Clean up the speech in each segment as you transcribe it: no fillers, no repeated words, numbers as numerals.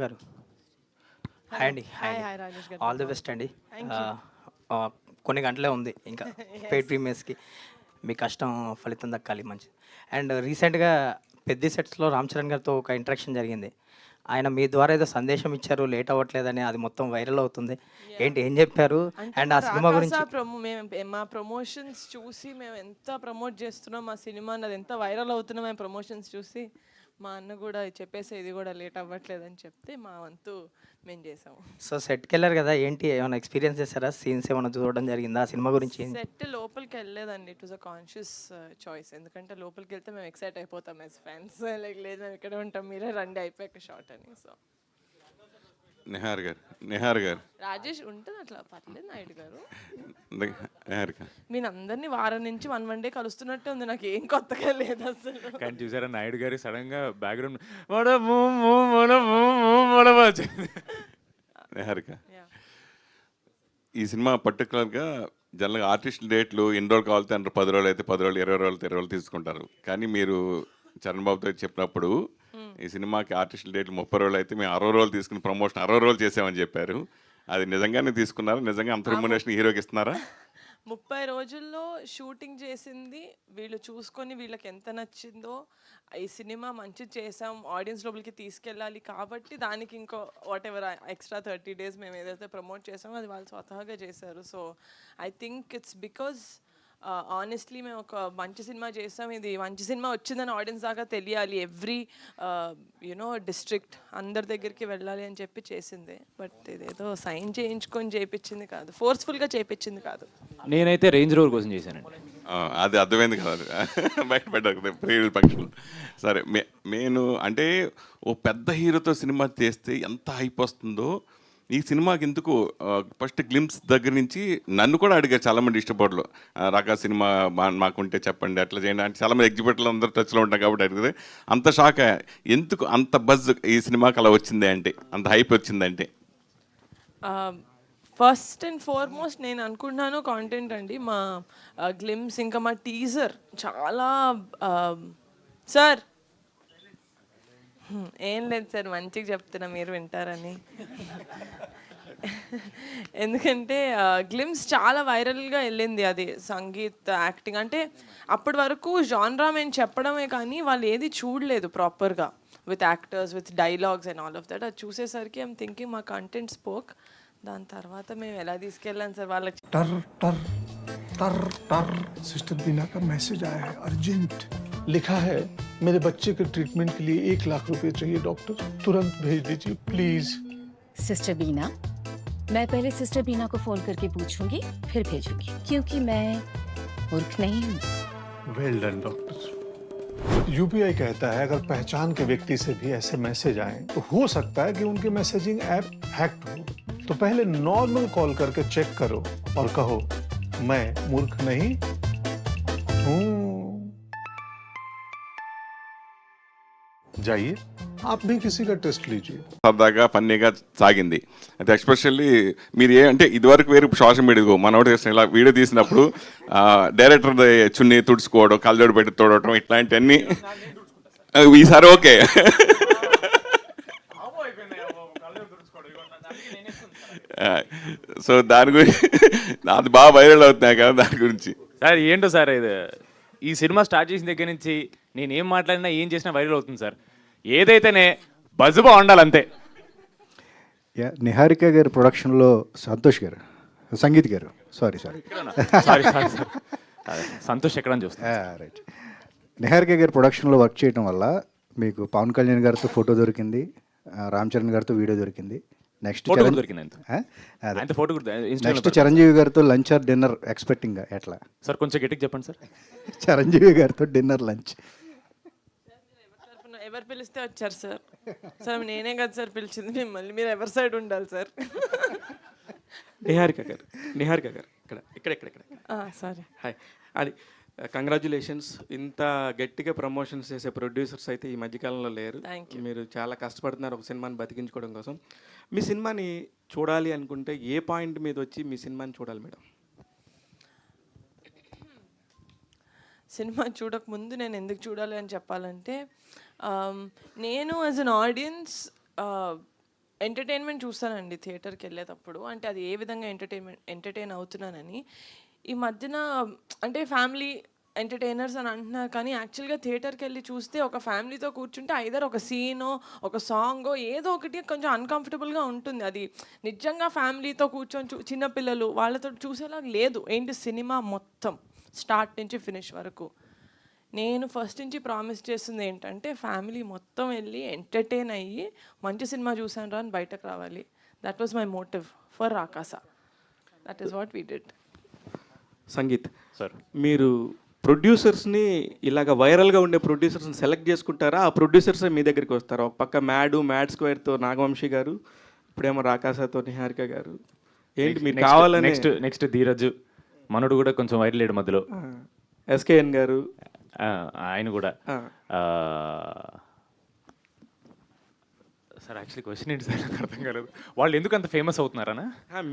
గారు హాయ్ అండి. Hi hi అండి. హాయ్ రాజేష్ గారు. ఆల్ ది బెస్ట్ అండి. Thank you. కొన్ని గంటలే ఉంది ఇంకా పెయిడ్ ప్రీమియర్స్కి. మీ కష్టం ఫలితం దక్కాలి మంచి. అండ్ రీసెంట్గా పెద్ద సెట్స్లో రామ్ చరణ్ గారితో ఒక ఇంటరాక్షన్ జరిగింది. ఆయన మీ ద్వారా ఏదో సందేశం ఇచ్చారు, లేట్ అవ్వట్లేదని. అది మొత్తం వైరల్ అవుతుంది. ఏంటి ఏం చెప్పారు? అంటే అండ్ మా ఆ సినిమా గురించి మా ప్రమోషన్స్ చూసి మేము ఎంత ప్రమోట్ చేస్తున్నాం మా సినిమాని, అది ఎంత వైరల్ అవుతున్నాం మేము ప్రమోషన్స్ చూసి, మా అన్న కూడా చెప్పేసి ఇది కూడా లేట్ అవ్వట్లేదని చెప్తే మా వంతు మేము చేసాము. సో సెట్కి వెళ్ళారు కదా, ఏంటి ఏమైనా ఎక్స్పీరియన్స్ చేశారా? సీన్స్ ఏమైనా చూడడం జరిగిందా? ఆ సినిమా గురించి సెట్ లోపలికి వెళ్ళలేదండి. It was a conscious choice. ఎందుకంటే లోపలికి వెళ్తే మేము ఎక్సైట్ అయిపోతాం యాజ్ ఫ్యాన్స్. లైక్ లేదు మేము ఇక్కడే ఉంటాం, మీరే రండి అయిపోయాక షార్ట్ అని. సో నిహార్ గారు రాజేష్ ఉంటుంది అట్లా, పర్లేదు నాయుడు గారు. నిహార్ గారు మీరు అందరినీ వారం నుంచి వన్ డే కలుస్తున్నట్టే ఉంది, నాకు ఏం కొత్తగా లేదు అసలు. కానీ చూసారా నాయుడు గారి సడన్ గా బ్యాక్గ్రౌండ్ నిహారిక Yeah. ఈ సినిమా పర్టికులర్గా జనరల్గా ఆర్టిస్టుల డేట్లు ఎన్ని రోజులు కావాలితే అంటే 10 రోజులు అయితే 10 రోజులు, 20 రోజులు 20 రోజులు తీసుకుంటారు. కానీ మీరు చరణ్ బాబుతో చెప్పినప్పుడు ఈ సినిమాకి ఆర్టిస్టుల డేట్లు 30 రోజులు అయితే మేము 60 రోజులు తీసుకుని ప్రమోషన్ 60 రోజులు చేసామని చెప్పారు. అది నిజంగానే తీసుకున్నారు? నిజంగా అంత రెమ్యునరేషన్ హీరోకి ఇస్తున్నారా? 30 రోజుల్లో షూటింగ్ చేసింది వీళ్ళు చూసుకొని వీళ్ళకి ఎంత నచ్చిందో, ఈ సినిమా మంచి చేసాం, ఆడియన్స్ లోపలికి తీసుకెళ్ళాలి కాబట్టి దానికి ఇంకో వాట్ ఎవర్ ఎక్స్ట్రా 30 days మేము ఏదైతే ప్రమోట్ చేసామో అది వాళ్ళు స్వతహాగా చేశారు. So I think it's because honestly మేము ఒక మంచి సినిమా చేసాం, ఇది మంచి సినిమా వచ్చిందని ఆడియన్స్ దాకా తెలియాలి, ఎవ్రీ యునో డిస్ట్రిక్ట్ అందరి దగ్గరికి వెళ్ళాలి అని చెప్పి చేసింది. బట్ ఇదేదో సైన్ చేయించుకొని చేయించింది కాదు, ఫోర్స్ఫుల్గా చేయించింది కాదు. నేనైతే రేంజ్ రోవర్ కోసం చేశానండి. అది అర్థమైంది కాదు బయటపడ్డ ప్రీవియల్ ఫంక్షన్. సరే నేను అంటే ఓ పెద్ద హీరోతో సినిమా చేస్తే ఎంత హైప్ వస్తుందో ఈ సినిమాకి ఎందుకు ఫస్ట్ గ్లిమ్స్ దగ్గర నుంచి నన్ను కూడా అడిగారు చాలామంది ఇష్టపడలు, రాకా సినిమా మాకుంటే చెప్పండి అట్లా చేయండి అంటే. చాలామంది ఎగ్జిబిటర్లు అందరూ టచ్లో ఉంటాం కాబట్టి అడిగితే అంత షాక్. ఎందుకు అంత బజ్ ఈ సినిమాకి అలా వచ్చింది అంటే, అంత హైప్ వచ్చిందంటే? ఫస్ట్ అండ్ ఫార్మోస్ట్ నేను అనుకుంటున్నాను కాంటెంట్ అండి. మా గ్లిమ్స్ ఇంకా మా టీజర్ చాలా సార్ ఏం లేదు సార్, మంచిగా చెప్తున్నా మీరు వింటారని. ఎందుకంటే గ్లిమ్స్ చాలా వైరల్గా వెళ్ళింది. అది సంగీత్, యాక్టింగ్ అంటే అప్పటి వరకు జాన్రా మేము చెప్పడమే కానీ వాళ్ళు ఏది చూడలేదు ప్రాపర్గా, with actors, with dialogues and all of that. అది చూసేసరికి ఐమ్ థింకింగ్ మా కంటెంట్ స్పోక్. దాని తర్వాత మేము ఎలా తీసుకెళ్ళాం సార్ వాళ్ళకి. टर टर टर टर सिस्टर बीना का मैसेज आया है, अर्जेंट लिखा है, मेरे बच्चे के ट्रीटमेंट के लिए 1 लाख रुपए चाहिए डॉक्टर, तुरंत भेज दीजिए प्लीज। सिस्टर बीना, मैं पहले सिस्टर बीना को फोन करके पूछूंगी फिर भेजूंगी, क्योंकि मैं मूर्ख नहीं हूँ। Well done doctor. यूपीआई कहता है अगर पहचान के व्यक्ति से भी ऐसे मैसेज आए तो हो सकता है कि उनके मैसेजिंग ऐप हैक्ड हो, तो पहले नॉर्मल कॉल करके चेक करो और कहो मैं मूर्ख नहीं हूँ। जाइए आप भी किसी का टेस्ट लीजिए। సరదాగా ఫన్నీగా సాగింది. అయితే ఎస్పెషల్లీ మీరు అంటే ఇదివరకు వేరే సోషల్ మీడియాకు మనోడు ఇలా వీడియో తీసినప్పుడు డైరెక్టర్ చున్నీ తుడుచుకోవడం, కళ్ళజోడు పెట్టి తోడటం ఇట్లాంటివన్నీ ఈసారి ఓకే. సో దాని గురించి అది బాగా వైరల్ అవుతున్నాయి కదా, దాని గురించి. సార్ ఏంటో సార్ ఇది, ఈ సినిమా స్టార్ట్ చేసిన దగ్గర నుంచి నేను ఏం మాట్లాడినా ఏం చేసినా వైరల్ అవుతుంది సార్. ఏదైతేనే బజ్ బాగుండాలి అంతే. నిహారిక గారి ప్రొడక్షన్లో సంతోష్ గారు, సంగీత్ గారు, sorry sorry sorry sir Santosh ఎక్కడ చూస్తా. రైట్. నిహారిక గారి ప్రొడక్షన్లో వర్క్ చేయడం వల్ల మీకు పవన్ కళ్యాణ్ గారితో ఫోటో దొరికింది, రామ్ చరణ్ గారితో వీడియో దొరికింది, నెక్స్ట్ చిరంజీవి గారితో లంచ్ ఆర్ డిన్నర్ ఎక్స్పెక్టింగ్ ఎట్లా సార్? కొంచెం గట్టిగా చెప్పండి సార్. చిరంజీవి గారితో డిన్నర్ లంచ్ ఎవరు పిలిస్తే వచ్చారు సార్? సార్ నేనే కదా సార్ పిలిచింది మిమ్మల్ని, మీరు ఎవరి సైడ్ ఉండాలి సార్? నిహారిక గారు ఇక్కడ ఇక్కడ ఇక్కడ ఇక్కడ సారీ. హాయ్. అది కంగ్రాచులేషన్స్. ఇంత గట్టిగా ప్రమోషన్స్ చేసే ప్రొడ్యూసర్స్ అయితే ఈ మధ్యకాలంలో లేరు. మీరు చాలా కష్టపడుతున్నారు ఒక సినిమాని బతికించుకోవడం కోసం. మీ సినిమాని చూడాలి అనుకుంటే ఏ పాయింట్ మీద వచ్చి మీ సినిమాని చూడాలి మేడం? సినిమా చూడకముందు నేను ఎందుకు చూడాలి అని చెప్పాలంటే, నేను యాజ్ అన్ ఆడియన్స్ ఎంటర్టైన్మెంట్ చూస్తానండి థియేటర్కి వెళ్ళేటప్పుడు. అంటే అది ఏ విధంగా ఎంటర్టైన్ అవుతున్నానని. ఈ మధ్యన అంటే ఫ్యామిలీ ఎంటర్టైనర్స్ అని అంటున్నారు, కానీ యాక్చువల్గా థియేటర్కి వెళ్ళి చూస్తే ఒక ఫ్యామిలీతో కూర్చుంటే ఐదర్ ఒక సీనో ఒక సాంగో ఏదో ఒకటి కొంచెం అన్కంఫర్టబుల్గా ఉంటుంది. అది నిజంగా ఫ్యామిలీతో కూర్చొని చిన్నపిల్లలు వాళ్ళతో చూసేలా లేదు. ఏంటి సినిమా మొత్తం స్టార్ట్ నుంచి ఫినిష్ వరకు. నేను ఫస్ట్ నుంచి ప్రామిస్ చేస్తుంది ఏంటంటే ఫ్యామిలీ మొత్తం వెళ్ళి ఎంటర్టైన్ అయ్యి మంచి సినిమా చూసాను రా అని బయటకు రావాలి. That was my motive for Rakasa. That is what we did. Sangeeth sir మీరు ప్రొడ్యూసర్స్ని ఇలాగ వైరల్గా ఉండే ప్రొడ్యూసర్స్ని సెలెక్ట్ చేసుకుంటారా? ఆ ప్రొడ్యూసర్స్ మీ దగ్గరికి వస్తారా? ఒక పక్క మ్యాడ్ స్క్వేర్తో నాగవంశీ గారు, ఇప్పుడేమో రాకాసతో నిహారిక గారు. ఏంటి మీరు కావాలని? నెక్స్ట్ ధీరజ్ మనోడు కూడా కొంచెం వైరల్ లేడు మధ్యలో. ఎస్కేఎన్ గారు ఆయన కూడా. సార్ యాక్చువల్లీ క్వశ్చన్ ఏంటి సార్, నాకు అర్థం కాలేదు. వాళ్ళు ఎందుకు అంత ఫేమస్ అవుతున్నారనా?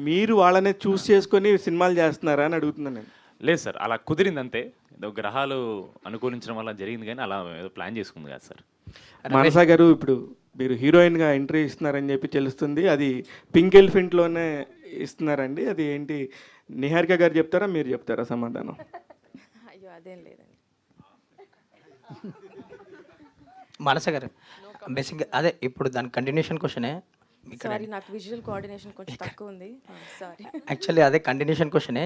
మీరు వాళ్ళనే చూస్ చేసుకొని సినిమాలు చేస్తున్నారా అని అడుగుతున్నాను నేను. లేదు సార్, అలా కుదిరింది అంతే. ఏదో గ్రహాలు అనుకూలించడం వల్ల జరిగింది, కానీ అలా ఏదో ప్లాన్ చేసుకుంది కాదు సార్. మనసా గారు, ఇప్పుడు మీరు హీరోయిన్గా ఎంట్రీ ఇస్తున్నారని చెప్పి తెలుస్తుంది. అది పింక్ ఎలిఫెంట్లోనే ఇస్తున్నారండి. అది ఏంటి, నిహారిక గారు చెప్తారా మీరు చెప్తారా సమాధానం? అయ్యో అదేం లేదండి. మనస గారు బేసిక్గా అదే ఇప్పుడు దాని కంటిన్యూషన్ క్వశ్చనే. సారీ, నాకు విజువల్ కోఆర్డినేషన్ కొంచెం తక్కువ ఉంది. సారీ. యాక్చువల్లీ అదే కంటిన్యూషన్ క్వశ్చనే.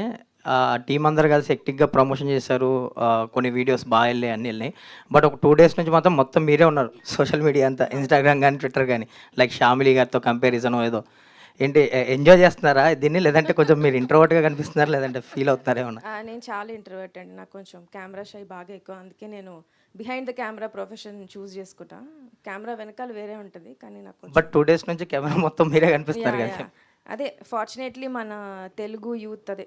టీం అందరు కలిసి ఎక్టిక్గా ప్రమోషన్ చేశారు, కొన్ని వీడియోస్ బాగా వెళ్ళాయి, అన్నీ వెళ్ళినాయి. బట్ ఒక 2 days నుంచి మాత్రం మొత్తం మీరే ఉన్నారు సోషల్ మీడియా అంతా, ఇన్స్టాగ్రామ్ కానీ ట్విట్టర్ కానీ. లైక్ షామిలీ గారితో కంపారిజన్ ఏదో. ఏంటి ఎంజాయ్ చేస్తున్నారా దీన్ని, లేదంటే కొంచెం మీరు ఇంట్రోవర్ట్గా కనిపిస్తున్నారా, లేదంటే ఫీల్ అవుతున్నారా ఏమన్నా? నేను చాలా ఇంట్రోవర్ట్ అండి. నాకు కొంచెం కెమెరా షై బాగా ఎక్కువ. అందుకే నేను బిహైండ్ ద కెమెరా ప్రొఫెషన్ చూస్ చేసుకుంటా. కెమెరా వెనకాల వేరే ఉంటుంది, కానీ నాకు బట్ 2 days నుంచి కెమెరా మొత్తం మీరే కనిపిస్తున్నారు కదా. అదే ఫార్చునేట్లీ మన తెలుగు యూత్, అదే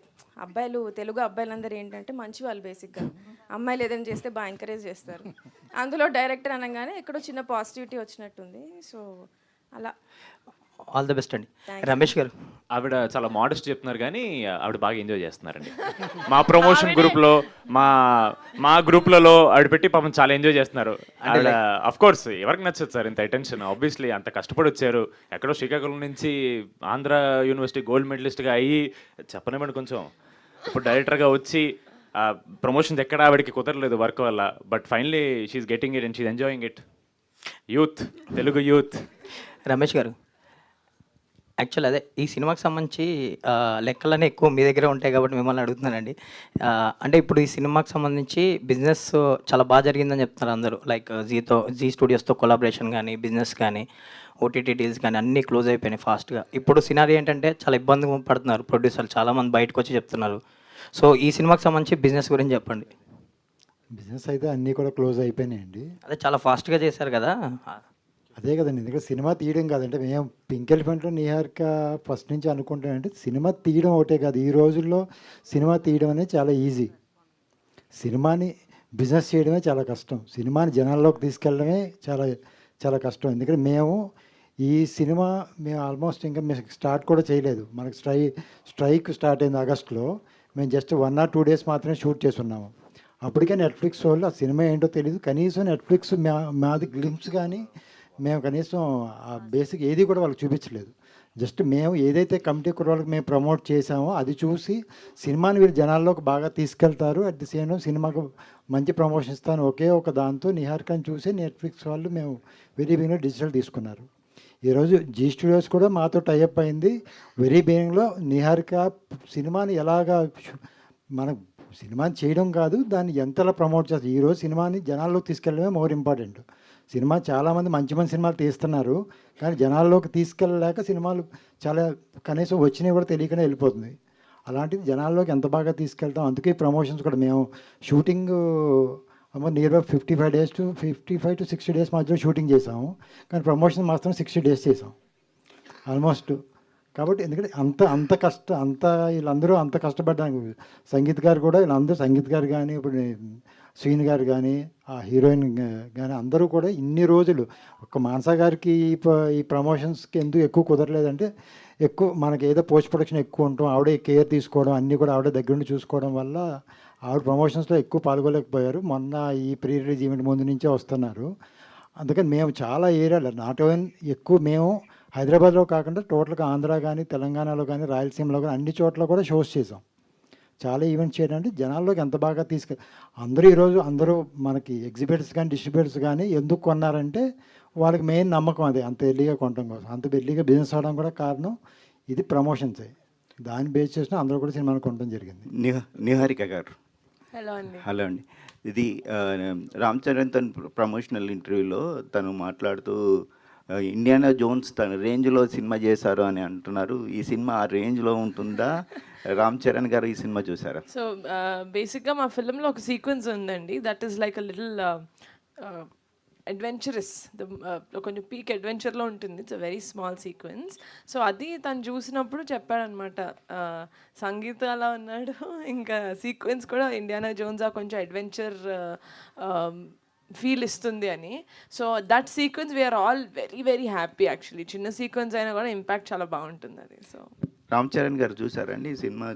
తెలుగు అబ్బాయిలందరూ ఏంటంటే మంచి వాళ్ళు బేసిక్గా. అమ్మాయిలు ఏదైనా చేస్తే బాగా ఎంకరేజ్ చేస్తారు. అందులో డైరెక్టర్ అనగానే ఎక్కడో చిన్న పాజిటివిటీ వచ్చినట్టుంది. సో అలా. ఆల్ ది బెస్ట్ అండి. రమేష్ గారు, ఆవిడ చాలా మోడెస్ట్ చెప్తున్నారు, కానీ ఆవిడ బాగా ఎంజాయ్ చేస్తున్నారండి. మా ప్రమోషన్ గ్రూప్లో మా గ్రూప్లలో ఆవిడ పెట్టి పాపం చాలా ఎంజాయ్ చేస్తున్నారు. ఆవిడ అఫ్ కోర్స్ ఎవరికి నచ్చదు సార్ ఇంత అటెన్షన్. ఆబ్వియస్లీ అంత కష్టపడి వచ్చారు, ఎక్కడో శ్రీకాకుళం నుంచి ఆంధ్ర యూనివర్సిటీ గోల్డ్ మెడలిస్ట్గా అయ్యి చెప్పనివ్వండి కొంచెం. ఇప్పుడు డైరెక్టర్గా వచ్చి ప్రమోషన్స్ ఎక్కడ ఆవిడకి కుదరలేదు వర్క్ వల్ల. But finally she's getting it and she's enjoying it. Youth, Telugu youth. Ramesh గారు, యాక్చువల్ అదే ఈ సినిమాకి సంబంధించి లెక్కలన్నీ ఎక్కువ మీ దగ్గరే ఉంటాయి కాబట్టి మిమ్మల్ని అడుగుతున్నానండి. అంటే ఇప్పుడు ఈ సినిమాకి సంబంధించి బిజినెస్ చాలా బాగా జరిగిందని చెప్తున్నారు అందరూ. లైక్ జీ స్టూడియోస్తో కొలాబరేషన్ కానీ, బిజినెస్ కానీ, ఓటీటీ డీల్స్ కానీ అన్నీ క్లోజ్ అయిపోయినాయి ఫాస్ట్గా. ఇప్పుడు సినారీ ఏంటంటే చాలా ఇబ్బంది పడుతున్నారు ప్రొడ్యూసర్లు, చాలామంది బయటకు వచ్చి చెప్తున్నారు. సో ఈ సినిమాకి సంబంధించి బిజినెస్ గురించి చెప్పండి. బిజినెస్ అయితే అన్నీ కూడా క్లోజ్ అయిపోయినాయండి. అదే చాలా ఫాస్ట్గా చేశారు కదా. అదే కదండి, ఎందుకంటే సినిమా తీయడం కాదంటే మేము పింక్ ఎలిఫెంట్లో నిహారిక ఫస్ట్ నుంచి అనుకుంటానంటే సినిమా తీయడం ఒకటే కాదు, ఈ రోజుల్లో సినిమా తీయడం అనేది చాలా ఈజీ. సినిమాని బిజినెస్ చేయడమే చాలా కష్టం. సినిమాని జనాల్లోకి తీసుకెళ్ళడమే చాలా చాలా కష్టం. ఎందుకంటే మేము ఈ సినిమా ఆల్మోస్ట్ ఇంకా మేము స్టార్ట్ కూడా చేయలేదు. మనకు స్ట్రైక్ స్టార్ట్ అయింది ఆగస్టులో. మేము జస్ట్ 1 or 2 days మాత్రమే షూట్ చేస్తున్నాము. అప్పటికే నెట్ఫ్లిక్స్ వాళ్ళు ఆ సినిమా ఏంటో తెలియదు. కనీసం నెట్ఫ్లిక్స్ మాది గ్లింప్స్ కానీ మేము కనీసం ఆ బేసిక్ ఏది కూడా వాళ్ళకి చూపించలేదు. జస్ట్ మేము ఏదైతే కమిటీ కుర్రాళ్ళకి మేము ప్రమోట్ చేసామో అది చూసి సినిమాని వీళ్ళు జనాల్లోకి బాగా తీసుకెళ్తారు, అట్ ది సేమ్ టైం సినిమాకు మంచి ప్రమోషన్ ఇస్తాను ఒకే ఒక దాంతో నిహారికని చూసి నెట్ఫ్లిక్స్ వాళ్ళు మేము వెరీ బిగినింగ్లో డిజిటల్ తీసుకున్నారు. ఈరోజు జీ స్టూడియోస్ కూడా మాతో టైఅప్ అయింది. వెరీ బిగినింగ్లో నిహారిక సినిమాని ఎలాగా మనం సినిమాని చేయడం కాదు, దాన్ని ఎంతలా ప్రమోట్ చేస్తారు. ఈరోజు సినిమాని జనాల్లోకి తీసుకెళ్ళడమే మోర్ ఇంపార్టెంట్. సినిమా చాలామంది మంచి మంచి సినిమాలు తీస్తున్నారు, కానీ జనాల్లోకి తీసుకెళ్ళలేక సినిమాలు చాలా కనీసం వచ్చినవి కూడా తెలియకనే వెళ్ళిపోతుంది. అలాంటిది జనాల్లోకి ఎంత బాగా తీసుకెళ్తాం. అందుకే ప్రమోషన్స్ కూడా మేము shooting near by 55 to 60 days మధ్యలో షూటింగ్ చేసాము, కానీ ప్రమోషన్ మాత్రం 60 days చేసాం ఆల్మోస్ట్. కాబట్టి ఎందుకంటే వీళ్ళందరూ అంత కష్టపడ్డానికి సంగీత్ గారు కూడా వీళ్ళందరూ సంగీత్ గారు కానీ ఇప్పుడు శ్రీని గారు కానీ ఆ హీరోయిన్ కానీ అందరూ కూడా ఇన్ని రోజులు ఒక్క మానసా గారికి ఈ ప్రమోషన్స్కి ఎందుకు ఎక్కువ కుదరలేదంటే ఎక్కువ మనకి ఏదో పోస్ట్ ప్రొడక్షన్ ఎక్కువ ఉంటాం, ఆవిడే కేర్ తీసుకోవడం అన్నీ కూడా ఆవిడ దగ్గర నుండి చూసుకోవడం వల్ల ఆవిడ ప్రమోషన్స్లో ఎక్కువ పాల్గొలేకపోయారు. మొన్న ఈ ప్రీ రిలీజ్ ఈవెంట్ ముందు నుంచే వస్తున్నారు. అందుకని మేము చాలా ఏరియాలో నాట్ ఓన్ ఎక్కువ మేము హైదరాబాద్లో కాకుండా టోటల్గా ఆంధ్ర కానీ తెలంగాణలో కానీ రాయలసీమలో కానీ అన్ని చోట్ల కూడా షోస్ చేసాం. చాలా ఈవెంట్స్ చేయడానికి జనాల్లోకి ఎంత బాగా అందరూ ఈరోజు అందరూ మనకి ఎగ్జిబిటర్స్ కానీ డిస్ట్రిబ్యూటర్స్ కానీ ఎందుకు కొన్నారంటే వాళ్ళకి మెయిన్ నమ్మకం అదే, అంత ఎర్లీగా కొనడం కోసం, అంత ఎర్లీగా బిజినెస్ అవడం కూడా కారణం ఇది ప్రమోషన్సే. దాన్ని బేస్ చేసిన అందరూ కూడా సినిమాలు కొనడం జరిగింది. నిహారిక గారు హలో అండి. హలో అండి. ఇది రామ్ చరణ్ తన ప్రమోషనల్ ఇంటర్వ్యూలో తను మాట్లాడుతూ ఇండియానా జోన్స్ తన రేంజ్లో సినిమా చేశారు అని అంటున్నారు. ఈ సినిమా ఆ రేంజ్లో ఉంటుందా? రామ్ చరణ్ గారు ఈ సినిమా చూసారా? సో బేసిక్గా మా ఫిల్మ్లో ఒక సీక్వెన్స్ ఉందండి, that is like a little adventurous, కొంచెం పీక్ అడ్వెంచర్లో ఉంటుంది. It's a very small sequence. So అది తను చూసినప్పుడు చెప్పాడనమాట, సంగీత అలా ఉన్నాడు, ఇంకా సీక్వెన్స్ కూడా ఇండియానా జోన్స్ ఆ కొంచెం అడ్వెంచర్ ఫీల్ ఇస్తుంది అని. So that sequence we're all very very happy actually. చిన్న సీక్వెన్స్ అయినా కూడా ఇంపాక్ట్ చాలా బాగుంటుంది అది. సో రామ్ చరణ్ గారు చూసారండి ఈ సినిమా?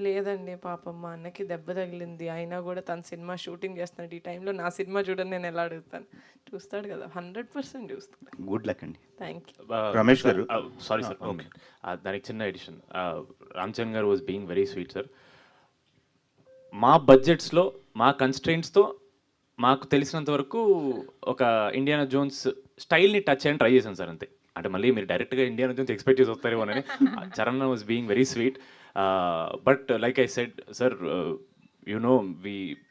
లేదండి, పాపం మా అన్నకి దెబ్బ తగిలింది, అయినా కూడా తన సినిమా షూటింగ్ చేస్తున్నాడు. ఈ టైంలో నా సినిమా చూడని నేను ఎలా అడుగుతాను? చూస్తాడు కదా, 100% చూస్తాడు. గుడ్ లక్ అండి. Thank you. రమేష్ గారు. సారీ సార్, దానికి చిన్న ఎడిషన్. రామ్ చరణ్ గారు was being very sweet sir. మా బడ్జెట్స్లో మా కన్స్ట్రెయింట్స్తో మాకు తెలిసినంత వరకు ఒక ఇండియానా జోన్స్ స్టైల్ని టచ్ చేయని ట్రై చేశాను సార్, అంతే. అంటే మళ్ళీ మీరు డైరెక్ట్గా ఇండియానా జోన్స్ ఎక్స్పెక్ట్ చేసి వస్తారేమో అని. Charan was being very sweet. But like I said sir, you know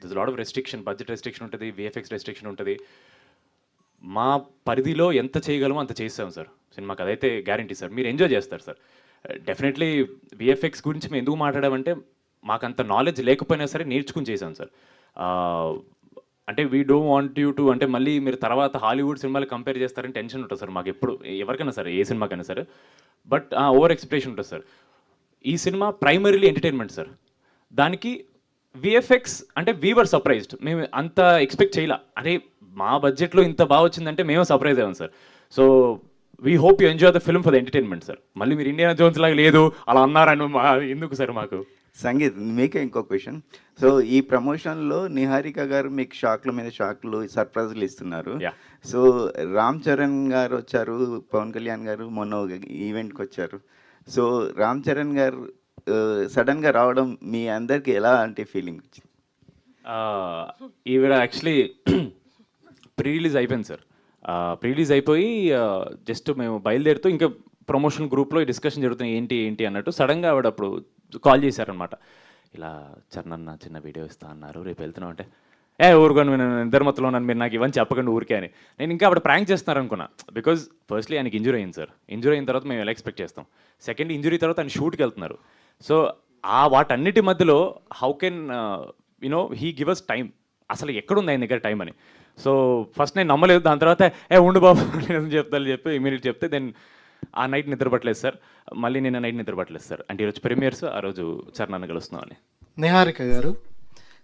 this lot of restriction, budget restriction ఉంటుంది, విఎఫ్ఎక్స్ రెస్ట్రిక్షన్ ఉంటుంది. మా పరిధిలో ఎంత చేయగలమో అంత చేస్తాం సార్ సినిమాకి, అదైతే గ్యారంటీ సార్. మీరు ఎంజాయ్ చేస్తారు సార్ డెఫినెట్లీ. విఎఫ్ఎక్స్ గురించి మేము ఎందుకు మాట్లాడామంటే మాకు అంత నాలెడ్జ్ లేకపోయినా సరే నేర్చుకుని చేసాం సార్. అంటే we don't want you to, అంటే మళ్ళీ మీరు తర్వాత హాలీవుడ్ సినిమాలు కంపేర్ చేస్తారని టెన్షన్ ఉంటుంది సార్ మాకు ఎప్పుడు, ఎవరికైనా సరే, ఏ సినిమాకైనా సరే. బట్ ఓవర్ ఎక్స్పెక్టేషన్ ఉంటుంది సార్. ఈ సినిమా ప్రైమరీలీ ఎంటర్టైన్మెంట్ సార్. దానికి విఎఫ్ఎక్స్ అంటే వీవర్ సర్ప్రైజ్డ్. మేము అంత ఎక్స్పెక్ట్ చేయలే, అరే మా బడ్జెట్లో ఇంత బాగా వచ్చిందంటే మేము సర్ప్రైజ్ అయ్యాం sir. So we hope you enjoy the film for the entertainment sir. మళ్ళీ మీరు ఇండియానా జోన్స్ లాగా లేదు అలా అన్నారని ఎందుకు సార్ మాకు? సంగీత్, మీకే ఇంకో క్వశ్చన్. సో ఈ ప్రమోషన్లో నిహారిక గారు మీకు షాక్ల మీద షాక్లు, సర్ప్రైజ్లు ఇస్తున్నారు. సో రామ్ చరణ్ గారు వచ్చారు, పవన్ కళ్యాణ్ గారు మొన్న ఈవెంట్కి వచ్చారు. సో రామ్ చరణ్ గారు సడన్గా రావడం మీ అందరికి ఎలా అంటే ఫీలింగ్ వచ్చింది? ఈవిడ యాక్చువల్లీ ప్రీ రిలీజ్ అయిపోయింది సార్. ప్రీ రిలీజ్ అయిపోయి జస్ట్ మేము బయలుదేరుతూ ఇంకా ప్రమోషన్ గ్రూప్లో డిస్కషన్ జరుగుతుంది ఏంటి ఏంటి అన్నట్టు. సడన్గా ఆవిడ అప్పుడు కాల్ చేశారనమాట, ఇలా చరణ్ అన్న చిన్న వీడియో ఇస్తా అన్నారు, రేపు వెళ్తున్నాం అంటే, ఊరుకొని నేను నిద్రమత్తులో ఉన్నాను, మీరు నాకు ఇవన్నీ చెప్పకండి ఊరికే అని. నేను ఇంకా ఆవిడ ప్రాంక్ చేస్తున్నారు అనుకున్నా. బికాజ్ ఫస్ట్లీ ఆయనకి ఇంజురీ అయింది సార్. ఇంజురీ అయిన తర్వాత మేము ఎలా ఎక్స్పెక్ట్ చేస్తాం. సెకండ్ ఇంజురీ తర్వాత ఆయన షూట్కి వెళ్తున్నారు. సో వాటన్నిటి మధ్యలో how can you know he give us time, అసలు ఎక్కడుంది ఆయన దగ్గర టైం అని. సో ఫస్ట్ నేను నమ్మలేదు. దాని తర్వాత ఉండు బాబు నేను చెప్తాను చెప్పి ఇమీడియట్ చెప్తే దెన్ ఆ నైట్ నిద్రపట్టలేదు సార్. మళ్ళీ నిన్న నైట్ నిద్రపట్టలేదు సార్. అంటే ఈరోజు ప్రీమియర్స్, ఆ రోజు చరణ్ కలుస్తున్నాం అని. నిహారిక గారు,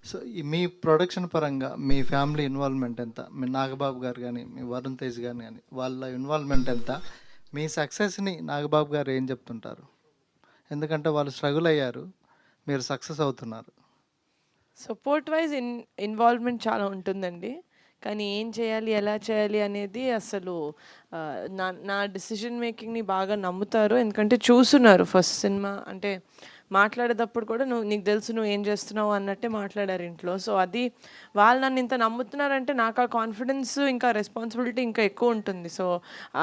సో మీ ప్రొడక్షన్ పరంగా మీ ఫ్యామిలీ ఇన్వాల్వ్మెంట్ ఎంత? మీ నాగబాబు గారు కానీ మీ వరుణ్ తేజ్ గారు కానీ వాళ్ళ ఇన్వాల్వ్మెంట్ ఎంత? మీ సక్సెస్ని నాగబాబు గారు ఏం చెప్తుంటారు? ఎందుకంటే వాళ్ళు స్ట్రగుల్ అయ్యారు, మీరు సక్సెస్ అవుతున్నారు. సపోర్ట్ వైజ్ ఇన్వాల్వ్మెంట్ చాలా ఉంటుందండి, కానీ ఏం చేయాలి ఎలా చేయాలి అనేది అసలు నా డిసిజన్ మేకింగ్ని బాగా నమ్ముతారు. ఎందుకంటే చూస్తున్నారు ఫస్ట్ సినిమా, అంటే మాట్లాడేటప్పుడు కూడా నీకు తెలుసు నువ్వు ఏం చేస్తున్నావు అన్నట్టే మాట్లాడారు ఇంట్లో. సో అది వాళ్ళు నన్ను ఇంత నమ్ముతున్నారంటే నాకు ఆ కాన్ఫిడెన్స్ ఇంకా రెస్పాన్సిబిలిటీ ఇంకా ఎక్కువ ఉంటుంది. సో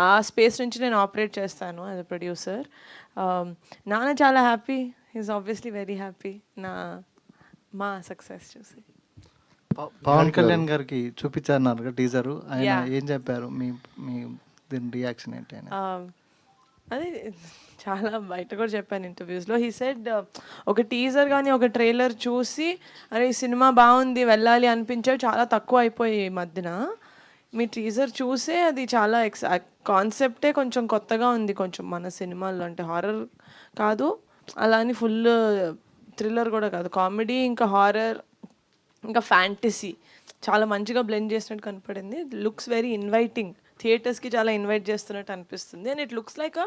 ఆ స్పేస్ నుంచి నేను ఆపరేట్ చేస్తాను యాజ్ అ ప్రొడ్యూసర్. నాన్న చాలా happy, is obviously very happy మా సక్సెస్ చూసి. పవన్ కళ్యాణ్ గారికి చూపించారు టీజరు, ఆయన ఏం చెప్పారు? మీ దీని రియాక్షన్ ఏంటి? అదే చాలా బయట కూడా చెప్పాను ఇంటర్వ్యూస్లో. హీ సెడ్ ఒక టీజర్ కానీ ఒక ట్రైలర్ చూసి అరే ఈ సినిమా బాగుంది వెళ్ళాలి అనిపించేవి చాలా తక్కువ అయిపోయాయి ఈ మధ్యన. మీ టీజర్ చూసే అది చాలా కాన్సెప్టే కొంచెం కొత్తగా ఉంది కొంచెం మన సినిమాల్లో. అంటే హారర్ కాదు, అలా అని ఫుల్ థ్రిల్లర్ కూడా కాదు, కామెడీ ఇంకా హారర్ ఇంకా ఫ్యాంటసీ చాలా మంచిగా బ్లెండ్ చేసినట్టు కనపడింది. లుక్స్ వెరీ ఇన్వైటింగ్, థియేటర్స్కి చాలా ఇన్వైట్ చేస్తున్నట్టు అనిపిస్తుంది. And it looks like a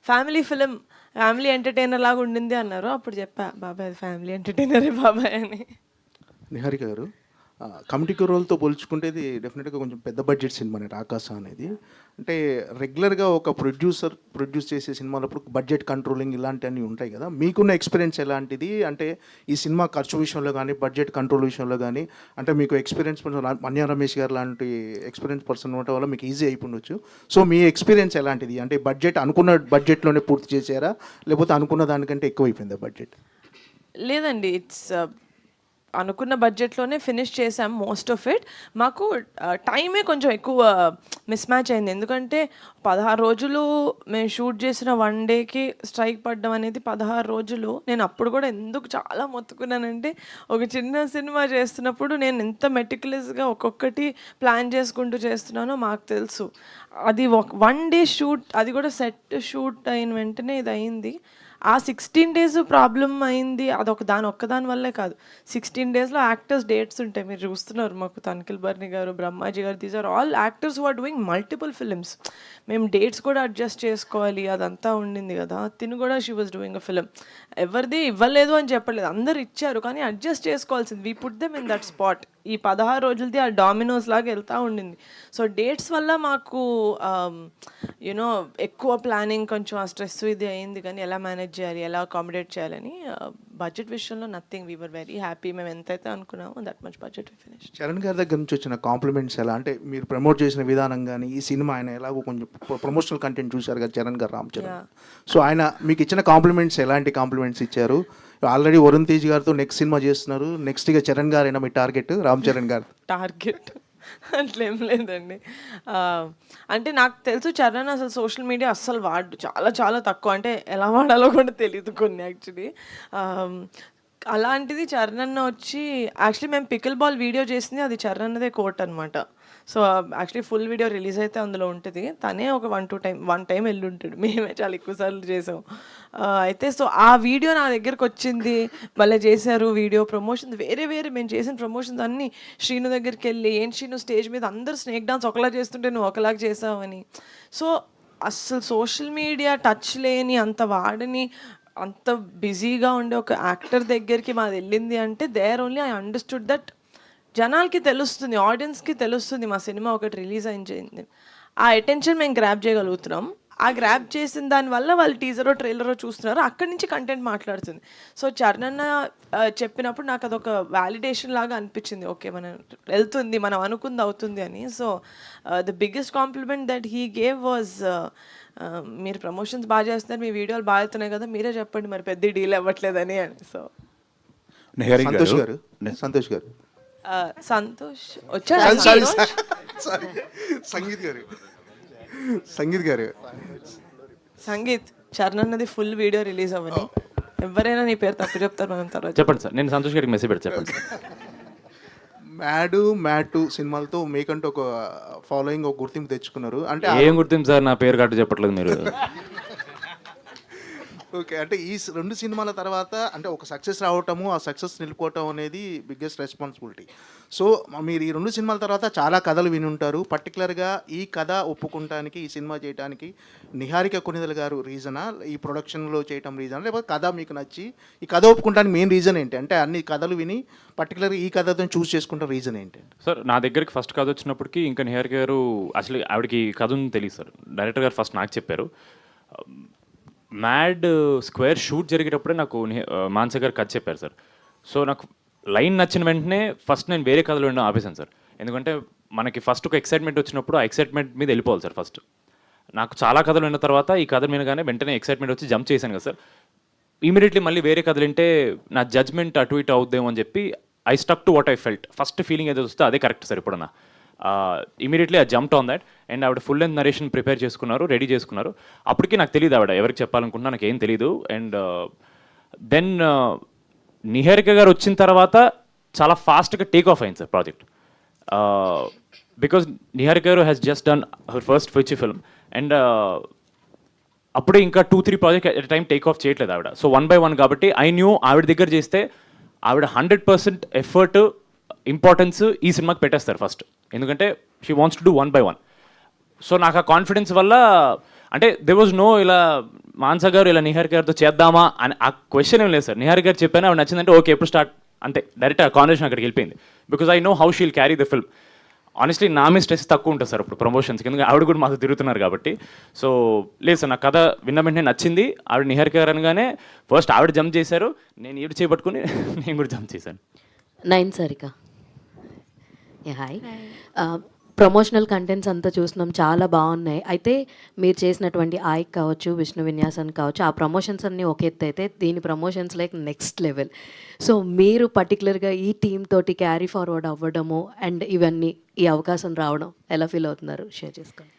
family film, family entertainer లాగా ఉండింది అన్నారు. అప్పుడు చెప్పా బాబాయ్ అది ఫ్యామిలీ ఎంటర్టైనరే బాబాయ్ అని. నిహారిక గారు, కమిటీ రోల్తో పోల్చుకుంటే ఇది డెఫినెట్గా కొంచెం పెద్ద బడ్జెట్ సినిమానే రాకాస అనేది. అంటే రెగ్యులర్గా ఒక ప్రొడ్యూస్ చేసే సినిమాలప్పుడు బడ్జెట్ కంట్రోలింగ్ ఇలాంటివన్నీ ఉంటాయి కదా, మీకున్న ఎక్స్పీరియన్స్ ఎలాంటిది? అంటే ఈ సినిమా ఖర్చు విషయంలో కానీ బడ్జెట్ కంట్రోల్ విషయంలో కానీ, అంటే మీకు ఎక్స్పీరియన్స్ మన్య రమేష్ గారు లాంటి ఎక్స్పీరియన్స్ పర్సన్ ఉండటం వల్ల మీకు ఈజీ అయిపోవచ్చు. సో మీ ఎక్స్పీరియన్స్ ఎలాంటిది? అంటే బడ్జెట్ అనుకున్న బడ్జెట్లోనే పూర్తి చేశారా, లేకపోతే అనుకున్న దానికంటే ఎక్కువైపోయిందా బడ్జెట్? లేదండి, ఇట్స్ అనుకున్న బడ్జెట్లోనే ఫినిష్ చేసాం మోస్ట్ ఆఫ్ ఇట్. మాకు టైమే కొంచెం ఎక్కువ మిస్ మ్యాచ్ అయింది, ఎందుకంటే 16 రోజులు మేము షూట్ చేసిన 1 డేకి స్ట్రైక్ పడ్డం అనేది 16 రోజులు. నేను అప్పుడు కూడా ఎందుకు చాలా మొత్తుకున్నానంటే, ఒక చిన్న సినిమా చేస్తున్నప్పుడు నేను ఎంత మెటిక్యులస్గా ఒక్కొక్కటి ప్లాన్ చేసుకుంటూ చేస్తున్నానో మాకు తెలుసు. అది 1 డే షూట్, అది కూడా సెట్ షూట్ అయిన వెంటనే ఇది అయింది. ఆ 16 days ప్రాబ్లం అయింది, దాని ఒక్కదాని వల్లే కాదు. 16 daysలో యాక్టర్స్ డేట్స్ ఉంటాయి, మీరు చూస్తున్నారు. మాకు తనిఖీల్ బర్ని గారు, బ్రహ్మాజీ గారు, these are all actors who are doing multiple films. మేము డేట్స్ కూడా అడ్జస్ట్ చేసుకోవాలి, అదంతా ఉండింది కదా. తిను కూడా she was doing a film. ఎవరిది ఇవ్వలేదు అని చెప్పలేదు, అందరు ఇచ్చారు, కానీ అడ్జస్ట్ చేసుకోవాల్సింది. We put them in that spot. ఈ 16 రోజులది ఆ డామినోస్ లాగా వెళ్తూ ఉండింది. సో డేట్స్ వల్ల మాకు యూనో ఎక్కువ ప్లానింగ్, కొంచెం ఆ స్ట్రెస్ ఇది అయింది. కానీ ఎలా మేనేజ్ చేయాలి, ఎలా అకామిడేట్ చేయాలని బడ్జెట్ విషయంలో nothing. We were very happy. మేము ఎంతైతే అనుకున్నామో that much budget we finish. Charan గారి దగ్గర నుంచి వచ్చిన కాంప్లిమెంట్స్ ఎలా? అంటే మీరు ప్రమోట్ చేసిన విధానం కానీ, ఈ సినిమా ఆయన ఎలాగో కొంచెం ప్రమోషనల్ కంటెంట్ చూశారు కదా చరణ్ గారు, రామ్ చరణ్. సో ఆయన మీకు ఇచ్చిన కాంప్లిమెంట్స్ ఎలాంటి కాంప్లిమెంట్స్ ఇచ్చారు? ఆల్రెడీ వరుణ్ తేజ్ గారితో నెక్స్ట్ సినిమా చేస్తున్నారు, నెక్స్ట్గా చరణ్ గారైనా మీ టార్గెట్? రామ్ చరణ్ గారు టార్గెట్ అట్లేం లేదండి. అంటే నాకు తెలుసు చరణ్ అసలు సోషల్ మీడియా అస్సలు వాడు, చాలా చాలా తక్కువ. అంటే ఎలా వాడాలో కూడా తెలియదు కొన్ని యాక్చువల్లీ. అలాంటిది చరణ్ అన్న వచ్చి, యాక్చువల్లీ మేము పికిల్ బాల్ వీడియో చేసింది అది చరణ్ అన్నదే కోట్ అనమాట. So actually full video release అయితే అందులో ఉంటుంది. తనే ఒక 1 టైం వెళ్ళి ఉంటాడు, మేమే చాలా ఎక్కువ సార్లు చేసాం. అయితే సో ఆ వీడియో నా దగ్గరకు వచ్చింది, మళ్ళీ చేశారు వీడియో ప్రమోషన్స్, వేరే మేము చేసిన ప్రమోషన్స్ అన్నీ. శ్రీను దగ్గరికి వెళ్ళి, ఏంటి శ్రీను స్టేజ్ మీద అందరు స్నేక్ డాన్స్ ఒకలా చేస్తుంటే నువ్వు ఒకలాగా చేసావని. సో అస్సలు సోషల్ మీడియా టచ్ లేని, అంత వాడని, అంత బిజీగా ఉండే ఒక యాక్టర్ దగ్గరికి మాది వెళ్ళింది అంటే, there only I understood that జనాలకి తెలుస్తుంది, ఆడియన్స్కి తెలుస్తుంది మా సినిమా ఒకటి రిలీజ్ అయింది. ఆ అటెన్షన్ మేము గ్రాప్ చేయగలుగుతున్నాం. ఆ గ్రాప్ చేసిన దానివల్ల వాళ్ళు టీజరో ట్రైలరో చూస్తున్నారు, అక్కడి నుంచి కంటెంట్ మాట్లాడుతుంది. సో చరణ్ అన్న చెప్పినప్పుడు నాకు అదొక వ్యాలిడేషన్ లాగా అనిపించింది, ఓకే మనం వెళ్తుంది, మనం అనుకుంది అవుతుంది అని. So the biggest compliment that he gave was, మీరు ప్రమోషన్స్ బాగా చేస్తున్నారు, మీ వీడియోలు బాగా అవుతున్నాయి కదా, మీరే చెప్పండి మరి పెద్ద డీల్ అవ్వట్లేదని అని. సో సంతోష్ గారు సంతోష్ వచ్చాడు. సంగీత్ చరణ్ అన్నది ఫుల్ వీడియో రిలీజ్ అవ్వని, ఎవరైనా నీ పేరు తప్పు చెప్తారు, మనం తర్వాత చెప్పండి సార్. నేను సంతోష్ గారికి మెసేజ్ పెట్టి చెప్పండి సార్. మ్యాడ్ సినిమాలతో మీకంటూ ఒక ఫాలోయింగ్, ఒక గుర్తింపు తెచ్చుకున్నారు. అంటే ఏం గుర్తింపు సార్, నా పేరు కట్టు చెప్పట్లేదు మీరు. ఓకే, అంటే ఈ 2 సినిమాల తర్వాత అంటే ఒక సక్సెస్ రావటము, ఆ సక్సెస్ నిలుపుకోవటం అనేది బిగ్గెస్ట్ రెస్పాన్సిబిలిటీ. సో మీరు ఈ 2 సినిమాల తర్వాత చాలా కథలు విని ఉంటారు. పర్టికులర్గా ఈ కథ ఒప్పుకుంటానికి, ఈ సినిమా చేయడానికి నిహారిక కొనిదెల గారు రీజనా, ఈ ప్రొడక్షన్లో చేయటం రీజనా, లేకపోతే కథ మీకు నచ్చి ఈ కథ ఒప్పుకుంటానికి మెయిన్ రీజన్ ఏంటి? అంటే అన్ని కథలు విని పర్టికులర్గా ఈ కథతో చూస్ చేసుకుంటే రీజన్ ఏంటి? సార్ నా దగ్గరికి ఫస్ట్ కథ వచ్చినప్పటికీ ఇంకా నిహారిక గారు, అసలు ఆవిడకి కథ ఉంది తెలియదు సార్. డైరెక్టర్ గారు ఫస్ట్ నాకు చెప్పారు. మ్యాడ్ స్క్వేర్ షూట్ జరిగేటప్పుడే నాకు మానస గారు కథ చెప్పారు సార్. సో నాకు లైన్ నచ్చిన వెంటనే ఫస్ట్ నేను వేరే కథలు వినడం ఆపేశాను సార్. ఎందుకంటే మనకి ఫస్ట్ ఒక ఎక్సైట్మెంట్ వచ్చినప్పుడు ఆ ఎక్సైట్మెంట్ మీద వెళ్ళిపోవాలి సార్. ఫస్ట్ నాకు చాలా కథలు విన్న తర్వాత ఈ కథ వినగానే వెంటనే ఎక్సైట్మెంట్ వచ్చి జంప్ చేశాను కదా సార్. ఇమీడియట్లీ మళ్ళీ వేరే కథలు వింటే నా జడ్జ్మెంట్ అటు ఇటు అవుద్దేమో అని చెప్పి I stuck to what I felt. First feeling ఏదో వస్తే అదే కరెక్ట్ సార్. ఇప్పుడన్నా immediately I jumped on that. And ఆవిడ ఫుల్ లెంత్ నరేషన్ ప్రిపేర్ చేసుకున్నారు, రెడీ చేసుకున్నారు. అప్పటికి నాకు తెలియదు ఆవిడ ఎవరికి చెప్పాలనుకుంటున్నా, నాకు ఏం తెలియదు. అండ్ దెన్ నిహారిక గారు వచ్చిన తర్వాత చాలా ఫాస్ట్గా టేక్ ఆఫ్ అయింది సార్ ప్రాజెక్ట్. బికాజ్ నిహారిక గారు has just done her first feature film. And అప్పుడే ఇంకా 2-3 project at time take off చేయట్లేదు ఆవిడ. సో 1 by 1 కాబట్టి ఐ న్యూ ఆవిడ దగ్గర చేస్తే ఆవిడ 100% ఎఫర్ట్, ఇంపార్టెన్స్ ఈ సినిమాకి పెట్టేస్తారు ఫస్ట్. ఎందుకంటే she wants to do 1 by 1. So నాకు ఆ కాన్ఫిడెన్స్ వల్ల, అంటే దే వాజ్ నో ఇలా మానస గారు ఇలా నిహారిక గారితో చేద్దామా అని ఆ క్వశ్చన్ ఏం లేదు సార్. నిహారిక గారు చెప్పాను, ఆవిడ నచ్చిందంటే ఓకే ఎప్పుడు స్టార్ట్ అంతే, డైరెక్ట్ ఆ కాన్వర్సేషన్ అక్కడికి వెళ్ళిపోయింది. Because I know how she'll carry the film. Honestly నా మీద స్ట్రెస్ తక్కువ ఉంటుంది సార్ ఇప్పుడు ప్రమోషన్స్కి, ఎందుకంటే ఆవిడ కూడా మాతో తిరుగుతున్నారు కాబట్టి. సో లేదు సార్, నా కథ విన్న వెంటనే నచ్చింది. ఆవిడ నిహారిక గారు అనగానే ఫస్ట్ ఆవిడ జంప్ చేశారు, నేను ఈవిడ చేపట్టుకుని నేను కూడా జంప్ చేశాను. 9 సారిక. హాయ్. ప్రమోషనల్ కంటెంట్స్ అంతా చూస్తున్నాం, చాలా బాగున్నాయి. అయితే మీరు చేసినటువంటి ఆయ్ కావచ్చు, విష్ణు విన్యాసన్ కావచ్చు, ఆ ప్రమోషన్స్ అన్నీ ఒక ఎత్తు అయితే దీని promotions like next level. So మీరు పర్టికులర్గా ఈ టీమ్ తోటి క్యారీ ఫార్వర్డ్ అవ్వడము అండ్ ఇవన్నీ ఈ అవకాశం రావడం ఎలా ఫీల్ అవుతున్నారు, షేర్ చేసుకోండి.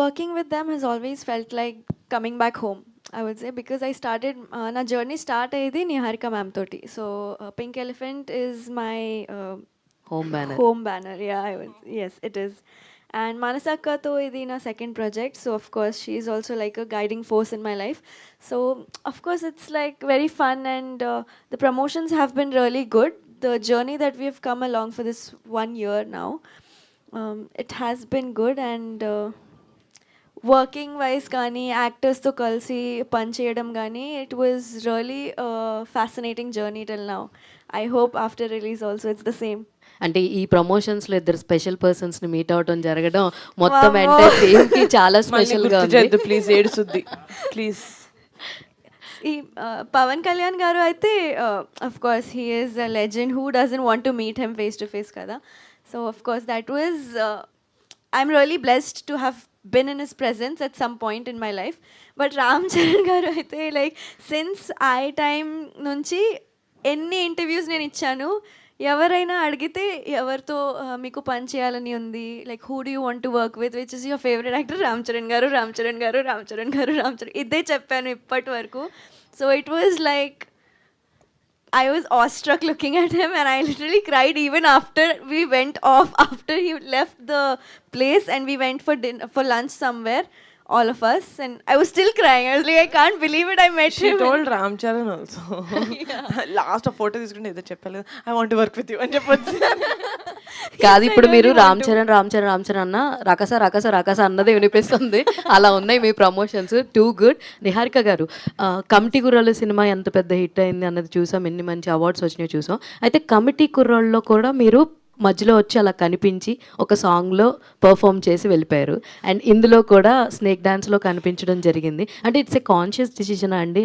Working with them has always felt like coming back home, I would say, because I started, na journey start ayidi Niharika ma'am toti. So Pink Elephant is my home banner. home banner. Yeah, yes, it is. And Manasakka to idi na second project. So of course she is also like a guiding force in my life. So of course it's like very fun, and the promotions have been really good. The journey that we have come along for this 1 year now, it has been good, and working wise కానీ యాక్టర్స్తో కలిసి పనిచేయడం కానీ it was really fascinating journey till now. I hope after release also it's the same. అంటే ఈ ప్రమోషన్స్లో ఇద్దరు special పర్సన్స్ని meet అవడం జరగడం మొత్తం ఎంటైర్ టీమ్కి చాలా స్పెషల్గా ఉంది. ప్లీజ్ ఏడుసుద్ది ప్లీజ్. ఈ పవన్ కళ్యాణ్ గారు అయితే of course he is a legend, who doesn't want to meet him face to face కదా. So of course that was I'm really blessed to have been in his presence at some point in my life. But Ram Charan garu aithe like since I time nunchi enni interviews nenu ichchanu, ఎవరైనా అడిగితే ఎవరితో మీకు పని చేయాలని ఉంది, like who do you want to work with, which is your favourite actor, Ram Charan గారు, రామ్ చరణ్ గారు, రామ్ చరణ్ గారు, రామ్ చరణ్, ఇదే చెప్పాను ఇప్పటి వరకు. So it was like I was awestruck looking at him, and I literally cried even after we went off, after he left the place and we went for dinner, for lunch somewhere, all of us, and I was still crying. I was like, I can't believe it, I met She him. She told Ram Charan also. Last a photo తీసుకుంటే ఏదో చెప్పలేదు, I want to work with you అని చెప్పొచ్చు. కాదు, ఇప్పుడు మీరు రామ్ చరణ్ రామ్ చరణ్ రామ్ చరణ్ అన్న రకస రకస రకస అన్నదే వినిపిస్తుంది. అలా ఉన్నాయి మీ ప్రమోషన్స్, టూ గుడ్. నిహారిక గారు, కమిటీ కుర్రాళ్ళు సినిమా ఎంత పెద్ద హిట్ అయింది అన్నది చూసాం, ఎన్ని మంచి అవార్డ్స్ వచ్చినాయో చూసాం. అయితే కమిటీ కుర్రాళ్ళలో కూడా మీరు మధ్యలో వచ్చి అలా కనిపించి ఒక సాంగ్లో పర్ఫామ్ చేసి వెళ్ళిపోయారు. అండ్ ఇందులో కూడా స్నేక్ డాన్స్లో కనిపించడం జరిగింది. అంటే ఇట్స్ ఏ కాన్షియస్ డిసిజన్ అండి,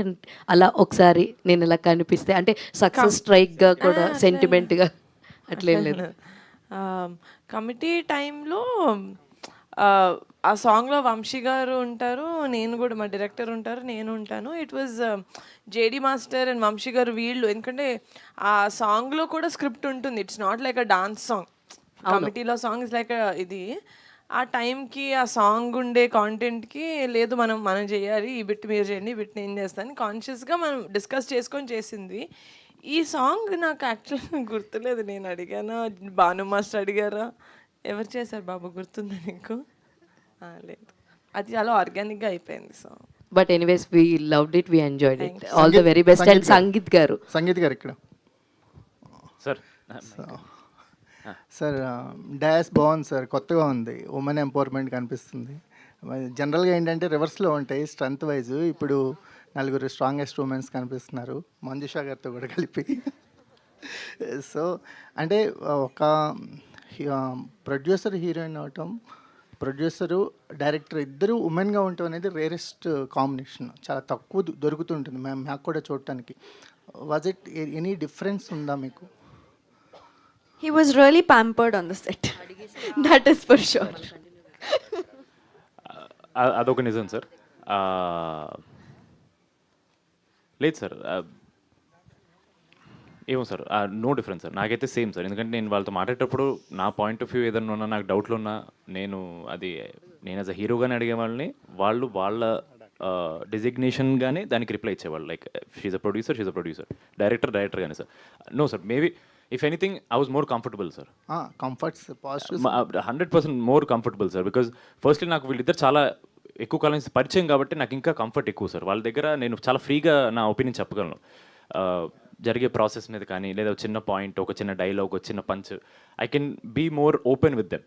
అలా ఒకసారి నేను ఇలా కనిపిస్తే, అంటే సక్సెస్ స్ట్రైక్గా కూడా సెంటిమెంట్గా అట్లేం లేదు. కమిటీ టైంలో ఆ సాంగ్లో వంశీ గారు ఉంటారు, నేను కూడా, మా డైరెక్టర్ ఉంటారు, నేను ఉంటాను. It was JD master and Vamsi గారు వీళ్ళు, ఎందుకంటే ఆ సాంగ్లో కూడా స్క్రిప్ట్ ఉంటుంది. It's not like a dance song. కమిటీలో సాంగ్ ఇస్ లైక్ ఇది. ఆ టైంకి ఆ సాంగ్ ఉండే కాంటెంట్కి లేదు మనం చేయాలి, ఈ బిట్ మీరు చేయండి, ఈ బిట్ నేను చేస్తాను, కాన్షియస్గా మనం డిస్కస్ చేసుకొని చేసింది. ఈ సాంగ్ నాకు యాక్చువల్గా గుర్తులేదు, నేను అడిగానా, భాను మాస్టర్ అడిగారా, ఎవరు చేశారు బాబు, గుర్తుందా నీకు? లేదు, అది చాలా ఆర్గానిక్గా అయిపోయింది song. But anyways we loved it, we enjoyed it. All the very best. And sangeet గారు ఇక్కడ సార్. సార్ డాన్స్ బాగుంది సార్, కొత్తగా ఉంది, ఉమెన్ ఎంపవర్మెంట్ కనిపిస్తుంది. జనరల్గా ఏంటంటే రివర్స్లో ఉంటాయి స్ట్రెంత్ వైజ్. ఇప్పుడు 4 స్ట్రాంగెస్ట్ ఉమెన్స్ కనిపిస్తున్నారు, మంజుషా గారితో కూడా కలిపి. సో అంటే ఒక ప్రొడ్యూసర్ హీరోయిన్ అవటం, ప్రొడ్యూసరు డైరెక్టర్ ఇద్దరు ఉమెన్గా ఉండటం అనేది రేరెస్ట్ కాంబినేషన్, చాలా తక్కువ దొరుకుతుంటుంది మాకు కూడా చూడటానికి. వాజ్ ఇట్ ఎనీ డిఫరెన్స్ ఉందా మీకు? He was really pampered on the set. That is for sure. అదొక నిజం సార్. లేదు సార్, ఏమో సార్, నో డిఫరెన్స్ సార్. నాకైతే సేమ్ సార్, ఎందుకంటే నేను వాళ్ళతో మాట్లాడేటప్పుడు నా పాయింట్ ఆఫ్ వ్యూ ఏదైనా ఉన్నా, నాకు డౌట్లు ఉన్నా, నేను యాజ్ అ హీరోగానే అడిగే వాళ్ళని, వాళ్ళు వాళ్ళ డిజిగ్నేషన్ కానీ దానికి రిప్లై ఇచ్చేవాళ్ళు. Like she's a producer, director కానీ sir. No sir, maybe if anything I was more comfortable sir. Comforts 100% more comfortable sir. Because firstly నాకు వీళ్ళిద్దరు చాలా ఎక్కువ కాలం పరిచయం కాబట్టి నాకు ఇంకా కంఫర్ట్ ఎక్కువ సార్. వాళ్ళ దగ్గర నేను చాలా ఫ్రీగా నా ఒపీనియన్ చెప్పగలను, జరిగే ప్రాసెస్ మీద కానీ, లేదా చిన్న పాయింట్, ఒక చిన్న డైలాగ్, ఒక చిన్న punch, I can be more open with them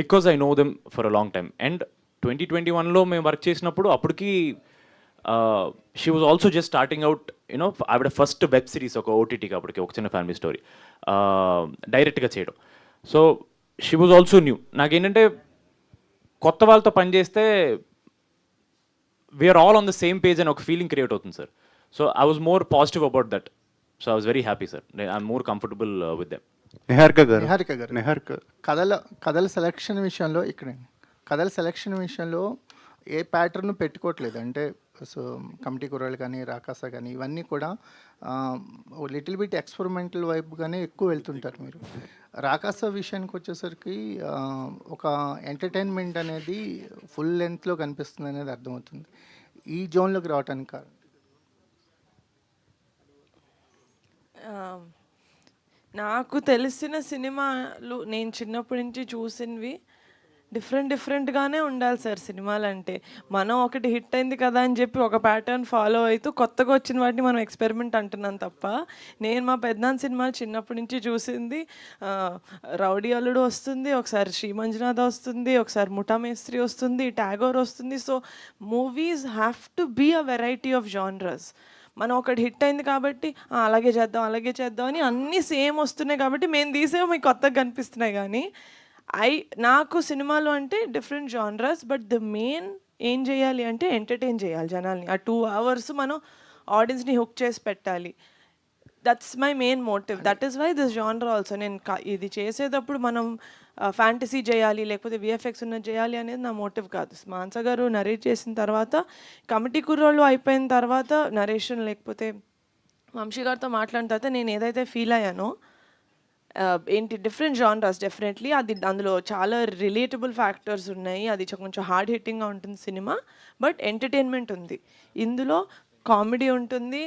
because I know them for a long time. And 2021లో మేము వర్క్ చేసినప్పుడు అప్పటికి she was also just starting out you know, ఆవిడ ఫస్ట్ వెబ్ సిరీస్ ఒక ఓటీటీ కాబట్టి ఒక చిన్న ఫ్యామిలీ స్టోరీ డైరెక్ట్గా చేయడం. So she was also new. నాకేంటంటే కొత్త వాళ్ళతో పనిచేస్తే we are all on the same page అని ఒక ఫీలింగ్ క్రియేట్ అవుతుంది sir. So I was more positive about that. So I was very happy sir. I'm more comfortable with them. Niharika గారు కథల selection విషయంలో కథల సెలక్షన్ విషయంలో ఏ ప్యాటర్న్ పెట్టుకోవట్లేదు. అంటే సో కమిటీ కుర్రాళ్ళు కానీ రాకాస కానీ ఇవన్నీ కూడా లిటిల్ బిట్ ఎక్స్పెరిమెంటల్ వైపుగానే ఎక్కువ వెళ్తుంటారు మీరు. రాకాస విషయానికి వచ్చేసరికి ఒక ఎంటర్టైన్మెంట్ అనేది ఫుల్ లెంత్లో కనిపిస్తుంది అనేది అర్థమవుతుంది. ఈ జోన్లోకి రావడానికి కారణం నాకు తెలిసిన సినిమాలు నేను చిన్నప్పటి నుంచి చూసినవి డిఫరెంట్గానే ఉండాలి సార్ సినిమాలు అంటే. మనం ఒకటి హిట్ అయింది కదా అని చెప్పి ఒక ప్యాటర్న్ ఫాలో అవుతూ కొత్తగా వచ్చిన వాటిని మనం ఎక్స్పెరిమెంట్ అంటున్నాం తప్ప, నేను మా పెద్దనాన్న సినిమాలు చిన్నప్పటి నుంచి చూసింది రౌడీ అల్లుడు వస్తుంది, ఒకసారి శ్రీ మంజునాథ వస్తుంది, ఒకసారి ముఠా మేస్త్రి వస్తుంది, టాగోర్ వస్తుంది. So movies have to be a variety of genres. మనం ఒకటి హిట్ అయింది కాబట్టి అలాగే చేద్దాం అని అన్నీ సేమ్ వస్తున్నాయి కాబట్టి మేము తీసేవి మీకు కొత్తగా కనిపిస్తున్నాయి. కానీ నాకు సినిమాలు అంటే different genres, but the main ఏం చేయాలి అంటే ఎంటర్టైన్ చేయాలి జనాల్ని. ఆ 2 hours మనం ఆడియన్స్ని హుక్ చేసి పెట్టాలి. That's my main motive. That is why this genre also. నేను ఇది చేసేటప్పుడు మనం ఫ్యాంటసీ చేయాలి లేకపోతే విఎఫ్ఎక్స్ ఉన్నది చేయాలి అనేది నా మోటివ్ కాదు. మానస గారు నరేట్ చేసిన తర్వాత, కమిటీ కుర్రోళ్ళు అయిపోయిన తర్వాత నరేషన్ లేకపోతే వంశీ గారితో మాట్లాడిన తర్వాత నేను ఏదైతే ఫీల్ అయ్యానో ఏంటి డిఫరెంట్ జానరస్ డెఫినెట్లీ అది అందులో చాలా రిలేటబుల్ ఫ్యాక్టర్స్ ఉన్నాయి. అది కొంచెం హార్డ్ హిట్టింగ్గా ఉంటుంది సినిమా, బట్ ఎంటర్టైన్మెంట్ ఉంది ఇందులో, కామెడీ ఉంటుంది.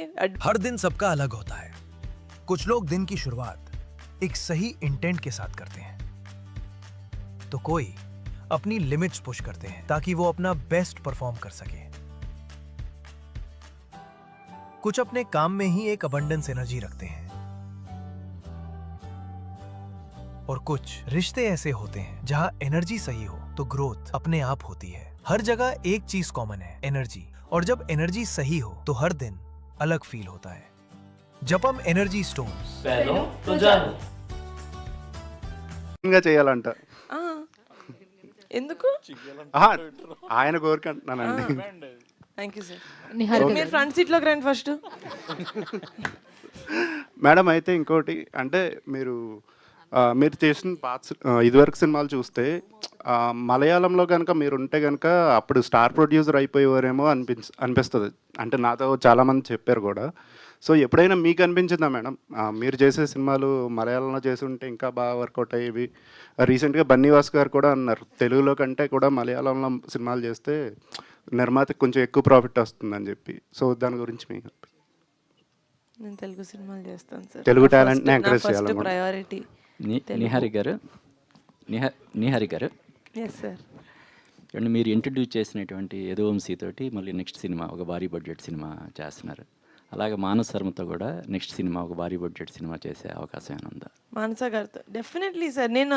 हर दिन सबका अलग होता है. कुछ लोग दिन की शुरुआत एक सही इंटेंट के साथ करते हैं, तो कोई अपनी लिमिट्स पुश करते हैं ताकि वो अपना बेस्ट परफॉर्म कर सके. कुछ अपने काम में ही एक अबंडेंस एनर्जी रखते हैं, और कुछ रिश्ते ऐसे होते हैं जहां एनर्जी सही हो तो ग्रोथ अपने आप होती है. हर जगह एक चीज कॉमन है, एनर्जी. और जब एनर्जी सही हो तो हर दिन अलग फील होता है. जपम एनर्जी स्टोन्स చేయాలంట. ఎందుకు ఆయన కోరికంటున్నానండి. Thank you sir. మీరు ఫ్రంట్ సీట్లోకి రండి ఫస్ట్. మేడం అయితే ఇంకోటి అంటే మీరు చేసిన ఇదివరకు సినిమాలు చూస్తే మలయాళంలో కనుక మీరు ఉంటే కనుక అప్పుడు స్టార్ ప్రొడ్యూసర్ అయిపోయేవారేమో అనిపిస్తుంది. అంటే నాతో చాలామంది చెప్పారు కూడా. సో ఎప్పుడైనా మీకు అనిపించిందా మేడం మీరు చేసే సినిమాలు మలయాళంలో చేసి ఉంటే ఇంకా బాగా వర్కౌట్ అయ్యేవి? రీసెంట్గా బన్నీవాస్ గారు కూడా అన్నారు, తెలుగులో కంటే కూడా మలయాళంలో సినిమాలు చేస్తే నిర్మాతకి కొంచెం ఎక్కువ ప్రాఫిట్ వస్తుందని చెప్పి. సో దాని గురించి మీకు నేను తెలుగు సినిమాలు చేస్తాను సార్. తెలుగు టాలెంట్ని ఎంకరేజ్ చేయాలి. ప్రయారిటీ నిహారి గారు ఎస్ సార్. అండ్ మీరు ఇంట్రడ్యూస్ చేసినటువంటి యదువంశీ తోటి మళ్ళీ నెక్స్ట్ సినిమా ఒక భారీ బడ్జెట్ సినిమా చేస్తున్నారు. అలాగే మానస్ శర్మతో కూడా నెక్స్ట్ సినిమా ఒక భారీ బడ్జెట్ సినిమా చేసే అవకాశం ఏమైనా ఉందా? మానస గారితో డెఫినెట్లీ సార్. నేను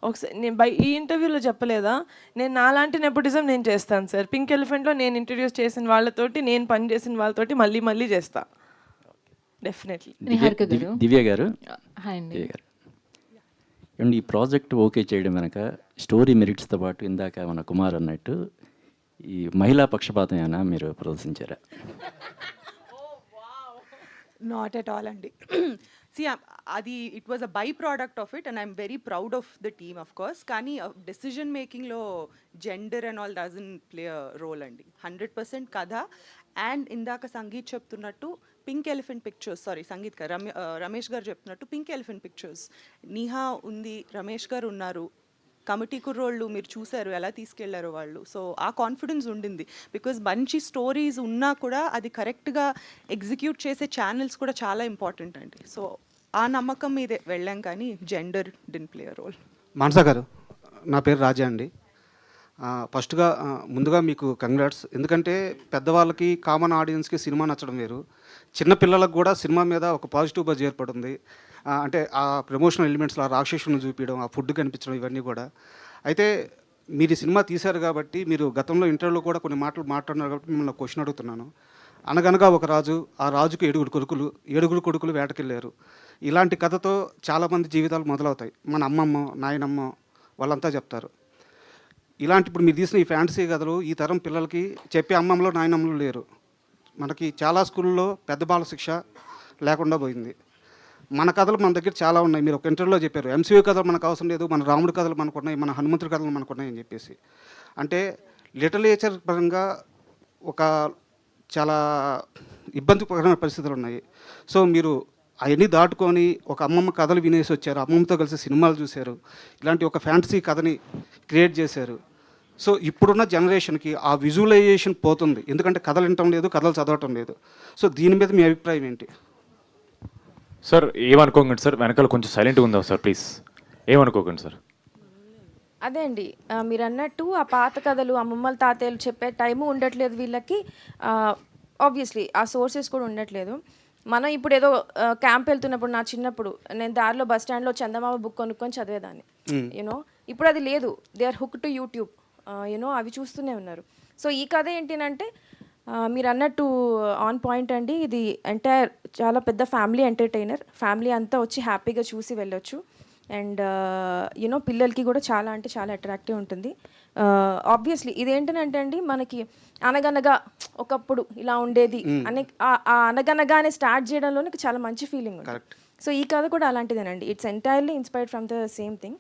ఒకసారి ఈ ఇంటర్వ్యూలో చెప్పలేదా, నేను నాలాంటి నెపోటిజం నేను చేస్తాను సార్. పింక్ ఎలిఫెంట్లో నేను ఇంట్రడ్యూస్ చేసిన వాళ్ళతోటి, నేను పని చేసిన వాళ్ళతోటి మళ్ళీ చేస్తా డెఫినెట్లీ. దివ్య గారు అండ్ ఈ ప్రాజెక్ట్ ఓకే చేయడం వెనక స్టోరీ మెరిట్స్తో పాటు ఇందాక మన కుమార్ అన్నట్టు ఈ మహిళా పక్షపాతం ఏమైనా మీరు ప్రదర్శించారా? నాట్ ఎట్ ఆల్ అండి. సి అది it was a byproduct of it and I'm very proud of the team of course. కానీ డెసిజన్ మేకింగ్లో gender and all doesn't play a role అండి. 100% కథ. అండ్ ఇందాక సంగీత్ చెప్తున్నట్టు పింక్ ఎలిఫెంట్ పిక్చర్స్, సంగీత్ గారు రమేష్ గారు చెప్తున్నట్టు పింక్ ఎలిఫెంట్ పిక్చర్స్, నిహా ఉంది, రమేష్ గారు ఉన్నారు, కమిటీ కుర్రోళ్ళు మీరు చూశారు ఎలా తీసుకెళ్లారో వాళ్ళు. సో ఆ కాన్ఫిడెన్స్ ఉండింది. బికాజ్ మంచి స్టోరీస్ ఉన్నా కూడా అది కరెక్ట్గా ఎగ్జిక్యూట్ చేసే ఛానల్స్ కూడా చాలా ఇంపార్టెంట్ అండి. సో ఆ నమ్మకం మీదే వెళ్ళాం, కానీ gender didn't play a role. Manasa గారు, నా పేరు రాజా అండి. ఫస్ట్గా ముందుగా మీకు కంగ్రాట్స్. ఎందుకంటే పెద్దవాళ్ళకి, కామన్ ఆడియన్స్కి సినిమా నచ్చడం వేరు, చిన్నపిల్లలకు కూడా సినిమా మీద ఒక పాజిటివ్ బజ్ ఏర్పడుతుంది. అంటే ఆ ప్రమోషనల్ ఎలిమెంట్స్లో ఆ రాక్షసులను చూపించడం, ఆ ఫుడ్ కనిపించడం, ఇవన్నీ కూడా. అయితే మీరు ఈ సినిమా తీశారు కాబట్టి, మీరు గతంలో ఇంటర్వ్యూలో కూడా కొన్ని మాటలు మాట్లాడినారు కాబట్టి మిమ్మల్ని క్వశ్చన్ అడుగుతున్నాను. అనగనగా ఒక రాజు, ఆ రాజుకు 7 కొడుకులు వేటకెళ్ళారు. ఇలాంటి కథతో చాలామంది జీవితాలు మొదలవుతాయి. మన అమ్మమ్మ, నాయనమ్మ వాళ్ళంతా చెప్తారు. ఇలాంటి ఇప్పుడు మీరు తీసిన ఈ ఫ్యాంటసీ కథలు ఈ తరం పిల్లలకి చెప్పే అమ్మమ్మలో నాయనమ్మలు లేరు. మనకి చాలా స్కూల్లో పెద్ద బాల శిక్ష లేకుండా పోయింది. మన కథలు మన దగ్గర చాలా ఉన్నాయి. మీరు ఒక ఇంటర్వ్యూలో చెప్పారు, ఎంసీయూ కథలు మనకు అవసరం లేదు, మన రాముడి కథలు మనకు ఉన్నాయి, మన హనుమంతుడి కథలు మనకు ఉన్నాయి అని చెప్పేసి. అంటే లిటరేచర్ పరంగా ఒక చాలా ఇబ్బందికరమైన పరిస్థితులు ఉన్నాయి. సో మీరు అవన్నీ దాటుకొని ఒక అమ్మమ్మ కథలు వినేసి వచ్చారు, అమ్మమ్మతో కలిసి సినిమాలు చూశారు, ఇలాంటి ఒక ఫ్యాంటసీ కథని క్రియేట్ చేశారు. సో ఇప్పుడున్న జనరేషన్కి ఆ విజువలైజేషన్ పోతుంది, ఎందుకంటే కథలు వినటం లేదు, కథలు చదవటం లేదు. సో దీని మీద మీ అభిప్రాయం ఏంటి? సార్ ఏమనుకోకండి సార్, వెనకాల కొంచెం సైలెంట్గా ఉందా సార్ ప్లీజ్, ఏమనుకోకండి సార్. అదే అండి, మీరు అన్నట్టు ఆ పాత కథలు అమ్మమ్మల తాతయ్యలు చెప్పే టైము ఉండట్లేదు వీళ్ళకి. ఆబ్వియస్లీ ఆ సోర్సెస్ కూడా ఉండట్లేదు. మనం ఇప్పుడు ఏదో క్యాంప్ వెళ్తున్నప్పుడు, నా చిన్నప్పుడు నేను దారిలో బస్ స్టాండ్లో చందమామ బుక్ కొనుక్కొని చదివేదాన్ని, యూనో. ఇప్పుడు అది లేదు, they are hook to YouTube, you know, అవి చూస్తూనే ఉన్నారు. సో ఈ కథ ఏంటంటే మీరు అన్నట్టు ఆన్ పాయింట్ అండి. ఇది ఎంటైర్ చాలా పెద్ద ఫ్యామిలీ ఎంటర్టైనర్, ఫ్యామిలీ అంతా వచ్చి హ్యాపీగా చూసి వెళ్ళొచ్చు. అండ్ యూనో పిల్లలకి కూడా చాలా అంటే చాలా అట్రాక్టివ్ ఉంటుంది. ఆబ్వియస్లీ ఇదేంటంటే అండి, మనకి అనగనగా ఒకప్పుడు ఇలా ఉండేది అని ఆ అనగనగానే స్టార్ట్ చేయడంలోనే చాలా మంచి ఫీలింగ్ ఉంది. సో ఈ కథ కూడా అలాంటిదేనండి. It's entirely inspired from the same thing.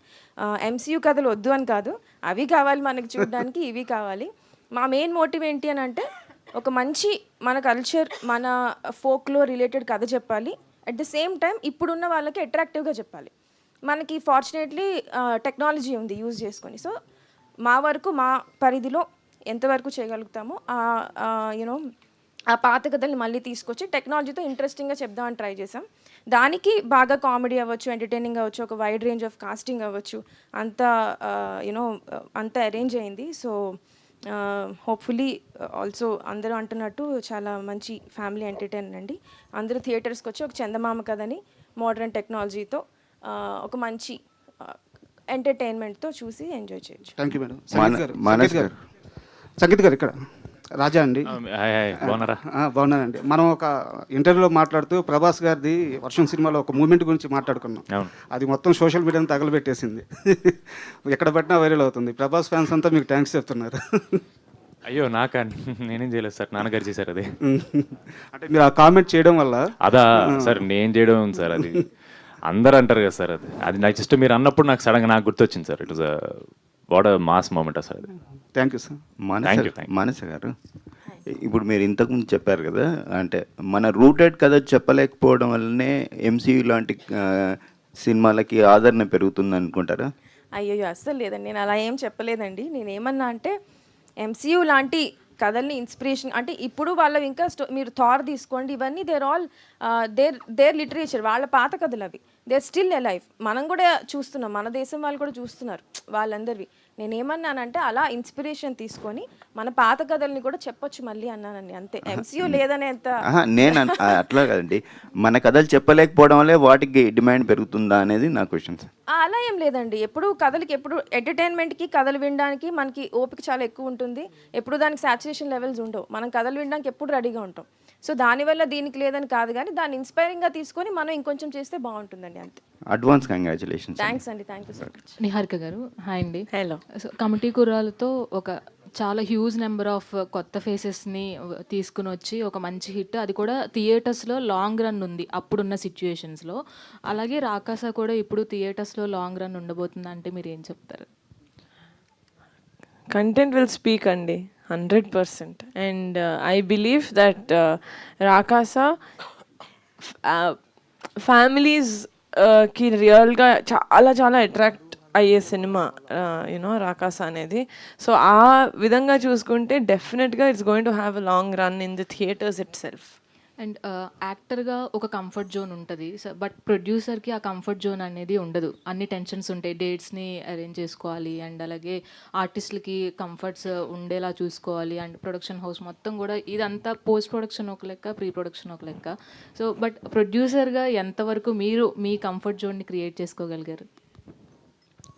MCU కథలు వద్దు అని కాదు, అవి కావాలి మనకి చూడడానికి, ఇవి కావాలి. మా మెయిన్ మోటివ్ ఏంటి అని అంటే, ఒక మంచి మన కల్చర్, మన ఫోక్లో రిలేటెడ్ కథ చెప్పాలి. అట్ ద సేమ్ టైం ఇప్పుడున్న వాళ్ళకి అట్రాక్టివ్గా చెప్పాలి. మనకి ఫార్చునేట్లీ టెక్నాలజీ ఉంది యూజ్ చేసుకొని. సో మా వరకు, మా పరిధిలో ఎంతవరకు చేయగలుగుతామో యూనో ఆ పాత కథల్ని మళ్ళీ తీసుకొచ్చి టెక్నాలజీతో ఇంట్రెస్టింగ్గా చెప్దామని ట్రై చేసాం. దానికి బాగా కామెడీ అవ్వచ్చు, ఎంటర్టైనింగ్ అవ్వచ్చు, ఒక వైడ్ రేంజ్ ఆఫ్ కాస్టింగ్ అవ్వచ్చు, అంతా యూనో అంతా అరేంజ్ అయింది. సో హోప్ఫుల్లీ ఆల్సో అందరూ అంటున్నట్టు చాలా మంచి ఫ్యామిలీ ఎంటర్టైనర్ అండి. అందరూ థియేటర్స్కి వచ్చి ఒక చందమామ కథని మోడర్న్ టెక్నాలజీతో ఒక మంచి ఎంటర్టైన్మెంట్తో చూసి ఎంజాయ్ చేయొచ్చు. Thank you madam. సంగీత్ గారు ఇక్కడ రాజా అండి. బాగున్నారా? బాగున్నానండి. మనం ఒక ఇంటర్వ్యూలో మాట్లాడుతూ ప్రభాస్ గారిది వర్షం సినిమాలో ఒక మూమెంట్ గురించి మాట్లాడుకున్నాం. అది మొత్తం సోషల్ మీడియాని తగలబెట్టేసింది. ఎక్కడ పెట్టినా వైరల్ అవుతుంది. ప్రభాస్ ఫ్యాన్స్ అంతా మీకు థ్యాంక్స్ చెప్తున్నారు. అయ్యో నాకా, నేనేం చేయలేదు సార్, నాన్నగారు చేశారు అది. అంటే మీరు ఆ కామెంట్ చేయడం వల్ల అదా సార్, నేను చేయడం సార్, అది అందరు అంటారు కదా సార్, అది నాకు జస్ట్ మీరు అన్నప్పుడు నాకు సడన్గా నాకు గుర్తొచ్చింది sir. It was what mass moment sir అది. Thank you sir. మానస గారు, ఇప్పుడు మీరు ఇంతకుముందు చెప్పారు కదా, అంటే మన రూటెడ్ కథ చెప్పలేకపోవడం వల్లనే ఎంసీయూ లాంటి సినిమాలకి ఆదరణ పెరుగుతుంది అనుకుంటారా? అయ్యో అస్సలు లేదండి, నేను అలా ఏం చెప్పలేదండి. నేను ఏమన్నా అంటే ఎంసీయూ లాంటి కథల్ని ఇన్స్పిరేషన్ అంటే, ఇప్పుడు వాళ్ళ ఇంకా మీరు థార్ తీసుకోండి, ఇవన్నీ దేర్ ఆల్ దేర్ లిటరేచర్, వాళ్ళ పాత కథలు అవి, దేర్ స్టిల్ ఎలైవ్. మనం కూడా చూస్తున్నాం, మన దేశం వాళ్ళు కూడా చూస్తున్నారు వాళ్ళందరివి. నేనేమన్నానంటే అలా ఇన్స్పిరేషన్ తీసుకొని మన పాత కథల్ని కూడా చెప్పొచ్చు మళ్ళీ అన్నానండి, అంతే. ఎంసీయూ లేదనేంత నేను అట్లా కదండి, మన కథలు చెప్పలేకపోవడం వల్లే వాటికి డిమాండ్ పెరుగుతుందా అనేది నా క్వశ్చన్. అలా ఏం లేదండి, ఎప్పుడు కథలకి, ఎప్పుడు ఎంటర్టైన్మెంట్కి, కథలు వినడానికి మనకి ఓపిక చాలా ఎక్కువ ఉంటుంది. ఎప్పుడు దానికి సాచురేషన్ లెవెల్స్ ఉండవు. మనం కథలు వినడానికి ఎప్పుడు రెడీగా ఉంటాం. సో దానివల్ల దీనికి లేదని కాదు, కానీ దాన్ని ఇన్స్పైరింగ్గా తీసుకొని మనం ఇంకొంచెం చేస్తే బాగుంటుందండి, అంతే. Advance congratulations. థ్యాంక్స్ అండి, thank you so much. Niharika గారు హాయ్ అండి. హలో. సో కమిటీ కుర్రాలతో ఒక చాలా హ్యూజ్ నెంబర్ ఆఫ్ కొత్త ఫేసెస్ని తీసుకుని వచ్చి ఒక మంచి హిట్, అది కూడా థియేటర్స్లో లాంగ్ రన్ ఉంది అప్పుడున్న సిచ్యుయేషన్స్లో. అలాగే రాకాస కూడా ఇప్పుడు థియేటర్స్లో లాంగ్ రన్ ఉండబోతుంది అంటే మీరు ఏం చెప్తారు? కంటెంట్ విల్ స్పీక్ అండి, 100%. అండ్ ఐ బిలీవ్ దట్ రాకాస ఫ్యామిలీస్కి రియల్గా చాలా చాలా అట్రాక్ట్ అయ్యే సినిమా యూనో రాకాస అనేది. సో ఆ విధంగా చూసుకుంటే డెఫినెట్గా it's going to have a long run in the theatres it self. And యాక్టర్గా ఒక కంఫర్ట్ జోన్ ఉంటుంది, బట్ ప్రొడ్యూసర్కి ఆ కంఫర్ట్ జోన్ అనేది ఉండదు. అన్ని టెన్షన్స్ ఉంటాయి, డేట్స్ని అరేంజ్ చేసుకోవాలి, అండ్ అలాగే ఆర్టిస్టులకి కంఫర్ట్స్ ఉండేలా చూసుకోవాలి, అండ్ ప్రొడక్షన్ హౌస్ మొత్తం కూడా ఇదంతా పోస్ట్ ప్రొడక్షన్ ఒక లెక్క, ప్రీ ప్రొడక్షన్ ఒక లెక్క. సో బట్ ప్రొడ్యూసర్గా ఎంతవరకు మీరు మీ కంఫర్ట్ జోన్ని క్రియేట్ చేసుకోగలిగారు?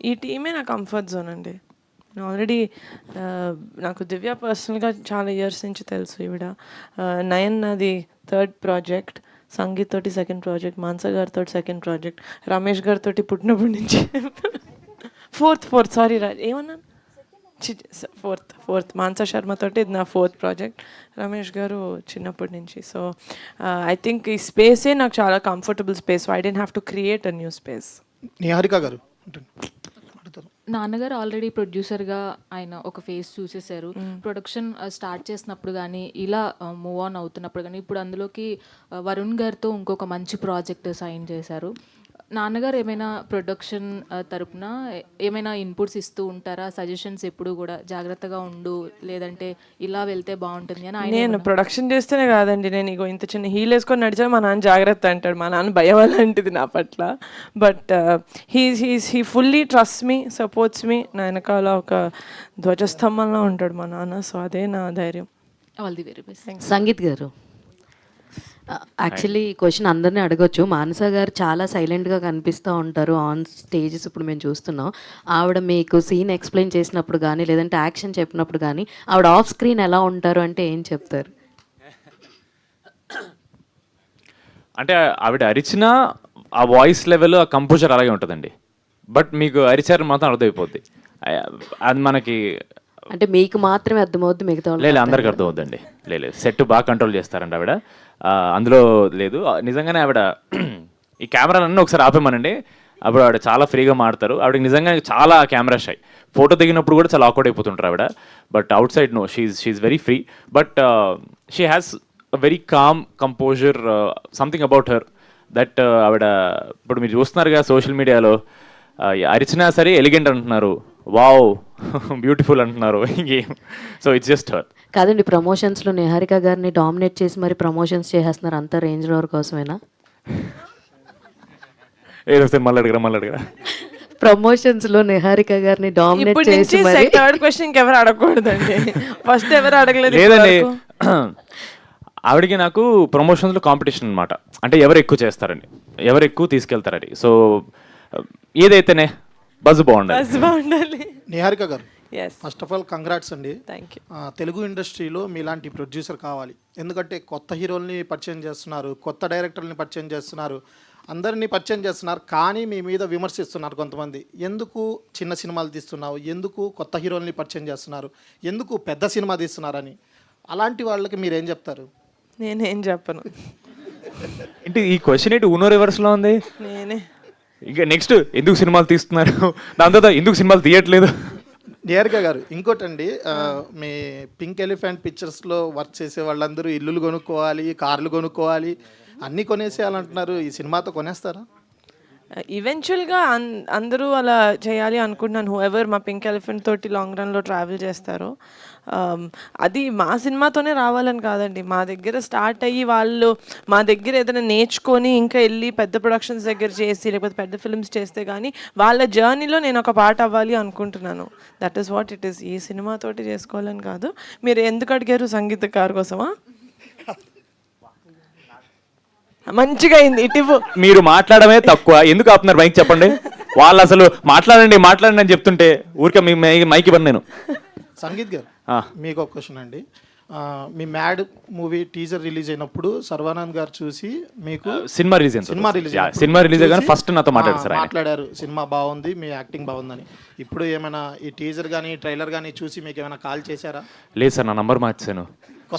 ఈ టీమే నా కంఫర్ట్ జోన్ అండి, ఆల్రెడీ నాకు దివ్య పర్సనల్గా చాలా ఇయర్స్ నుంచి తెలుసు. ఈవిడ నయన్ నాది 3rd ప్రాజెక్ట్, సంగీత్ తోటి 2nd ప్రాజెక్ట్, మాన్సా గారితో 2nd ప్రాజెక్ట్, రమేష్ గారితో పుట్టినప్పటి నుంచి ఫోర్త్ సారీ ఏమన్నాను, ఫోర్త్ మాన్సా శర్మతోటి ఇది నా 4th ప్రాజెక్ట్, రమేష్ గారు చిన్నప్పటి నుంచి. సో ఐ థింక్ ఈ స్పేసే నాకు చాలా comfortable space. I don't have to create a new space. Niharika గారు, నాన్నగారు ఆల్రెడీ ప్రొడ్యూసర్గా ఆయన ఒక ఫేస్ చూసేశారు. ప్రొడక్షన్ స్టార్ట్ చేసినప్పుడు కానీ ఇలా మూవ్ ఆన్ అవుతున్నప్పుడు కానీ ఇప్పుడు అందులోకి వరుణ్ గారితో ఇంకొక మంచి ప్రాజెక్ట్ సైన్ చేశారు. నాన్నగారు ఏమైనా ప్రొడక్షన్ తరపున ఏమైనా ఇన్పుట్స్ ఇస్తూ ఉంటారా? సజెషన్స్ ఎప్పుడు కూడా జాగ్రత్తగా ఉండు, లేదంటే ఇలా వెళ్తే బాగుంటుంది అని ఆయన నేను ప్రొడక్షన్ చేస్తేనే కాదండి, నేను ఇగో ఇంత చిన్న హీల్ వేసుకొని నడిచా మా నాన్న జాగ్రత్త అంటాడు. మా నాన్న భయం అలాంటిది నా పట్ల. But he fully trust me, supports మీ. నా వెనకాల ఒక ధ్వజస్తంభంలో ఉంటాడు మా నాన్న. సో అదే నా ధైర్యం. All the very best. Sangeet గారు, యాక్చువల్లీ ఈ క్వశ్చన్ అందరినీ అడగొచ్చు. మానస గారు చాలా సైలెంట్గా కనిపిస్తూ ఉంటారు ఆన్ స్టేజెస్. ఇప్పుడు మేము చూస్తున్నాం ఆవిడ మీకు సీన్ ఎక్స్ప్లెయిన్ చేసినప్పుడు కానీ లేదంటే యాక్షన్ చెప్పినప్పుడు కానీ ఆవిడ ఆఫ్ స్క్రీన్ ఎలా ఉంటారు అంటే ఏం చెప్తారు? అంటే ఆవిడ అరిచిన ఆ వాయిస్ లెవెల్, ఆ కంపోజర్ అలాగే ఉంటుందండి. బట్ మీకు అరిచారు మాత్రం అర్థమైపోద్ది. అది మనకి అంటే మీకు మాత్రమే అర్థమవుద్ది, మిగతా లేదు అందరికి అర్థమవుద్దండి. లేదు సెట్ బాగా కంట్రోల్ చేస్తారండి ఆవిడ, అందులో లేదు. నిజంగానే ఆవిడ ఈ కెమెరాలన్నీ ఒకసారి ఆపేమనండి, అప్పుడు ఆవిడ చాలా ఫ్రీగా మాడతారు. ఆవిడకి నిజంగా చాలా కెమెరా షై. ఫోటో దిగినప్పుడు కూడా చాలా ఆక్వర్డ్ అయిపోతుంటారు ఆవిడ. But outside no, she's very free. But she has a very calm composure, something about her that ఆవిడ ఇప్పుడు మీరు చూస్తున్నారుగా సోషల్ మీడియాలో అరిచినా సరే ఎలిగెంట్ అంటున్నారు, వావ్ బ్యూటిఫుల్ అంటున్నారు. ఇంకేం. So it's just her. కాదండి, ప్రమోషన్స్లో నిహారిక గారిని డామినేట్ చేసి మరి ప్రమోషన్స్ చేసేస్తున్నారు, అంత రేంజ్ రోవర్ కోసమేనా? ఏదో మళ్ళీ అడగరా ప్రమోషన్స్లో నిహారిక గారిని డామినేట్ చేసి మరి 3rd క్వశ్చన్ ఇంకెవరు అడగకూడదండి. ఫస్ట్ ఎవరు అడగలేదు. లేదండి, ఆవిడకి నాకు ప్రమోషన్స్లో కాంపిటీషన్ అనమాట. అంటే ఎవరు ఎక్కువ చేస్తారని, ఎవరు ఎక్కువ తీసుకెళ్తారని. సో ఏదైతేనే బజ్ బాగుండాలి. నిహారిక గారు, Yes. First of all congrats అండి. Thank you. తెలుగు ఇండస్ట్రీలో మీలాంటి ప్రొడ్యూసర్ కావాలి. ఎందుకంటే కొత్త హీరోల్ని పరిచయం చేస్తున్నారు, కొత్త డైరెక్టర్ని పరిచయం చేస్తున్నారు, అందరినీ పరిచయం చేస్తున్నారు. కానీ మీ మీద విమర్శిస్తున్నారు కొంతమంది. ఎందుకు చిన్న సినిమాలు తీస్తున్నావు, ఎందుకు కొత్త హీరోల్ని పరిచయం చేస్తున్నారు, ఎందుకు పెద్ద సినిమా తీస్తున్నారని. అలాంటి వాళ్ళకి మీరేం చెప్తారు? నేనేం చెప్పను. ఏంటి ఈ క్వశ్చన్ ఏంటి ఊనో రివర్స్లో ఉంది? నేనే ఇంకా నెక్స్ట్ ఎందుకు సినిమాలు తీస్తున్నారు, దాని తర్వాత ఎందుకు సినిమాలు తీయట్లేదు. నిహారిక గారు, ఇంకోటండి, మీ పింక్ ఎలిఫెంట్ పిక్చర్స్లో వర్క్ చేసే వాళ్ళందరూ ఇల్లులు కొనుక్కోవాలి, కార్లు కొనుక్కోవాలి, అన్నీ కొనేసేయాలంటున్నారు. ఈ సినిమాతో కొనేస్తారా? ఈవెన్చువల్గా అందరూ అలా చేయాలి అనుకుంటున్నాను. హూఎవర్ మా పింక్ ఎలిఫెంట్ తోటి లాంగ్ రన్లో ట్రావెల్ చేస్తారో అది మా సినిమాతోనే రావాలని కాదండి. మా దగ్గర స్టార్ట్ అయ్యి వాళ్ళు మా దగ్గర ఏదైనా నేర్చుకొని ఇంకా వెళ్ళి పెద్ద ప్రొడక్షన్స్ దగ్గర చేసి లేకపోతే పెద్ద ఫిల్మ్స్ చేస్తే కానీ వాళ్ళ జర్నీలో నేను ఒక పార్ట్ అవ్వాలి అనుకుంటున్నాను. That is what it is. ఈ సినిమాతోటి చేసుకోవాలని కాదు. మీరు ఎందుకు అడిగారు? సంగీతకారు కోసమా? మంచిగా అయింది. ఇటు మీరు మాట్లాడమే తక్కువ, ఎందుకు ఆపుతున్నారు మైక్ చెప్పండి. వాళ్ళు అసలు మాట్లాడండి అని చెప్తుంటే ఊరికే మీ మైక్ ఇవ్వను నేను. సంగీత్ గారు, మీకు ఒక క్వశ్చన్ అండి. మీ మ్యాడ్ మూవీ టీజర్ రిలీజ్ అయినప్పుడు సర్వానంద్ గారు చూసి మీకు సినిమా రిలీజ్ కానీ ఫస్ట్ నాతో మాట్లాడారు, సినిమా బాగుంది, మీ యాక్టింగ్ బాగుందని. ఇప్పుడు ఏమైనా ఈ టీజర్ కానీ ట్రైలర్ కానీ చూసి మీకు ఏమైనా కాల్ చేశారా? లేదు సార్, నా నంబర్ మార్చాను.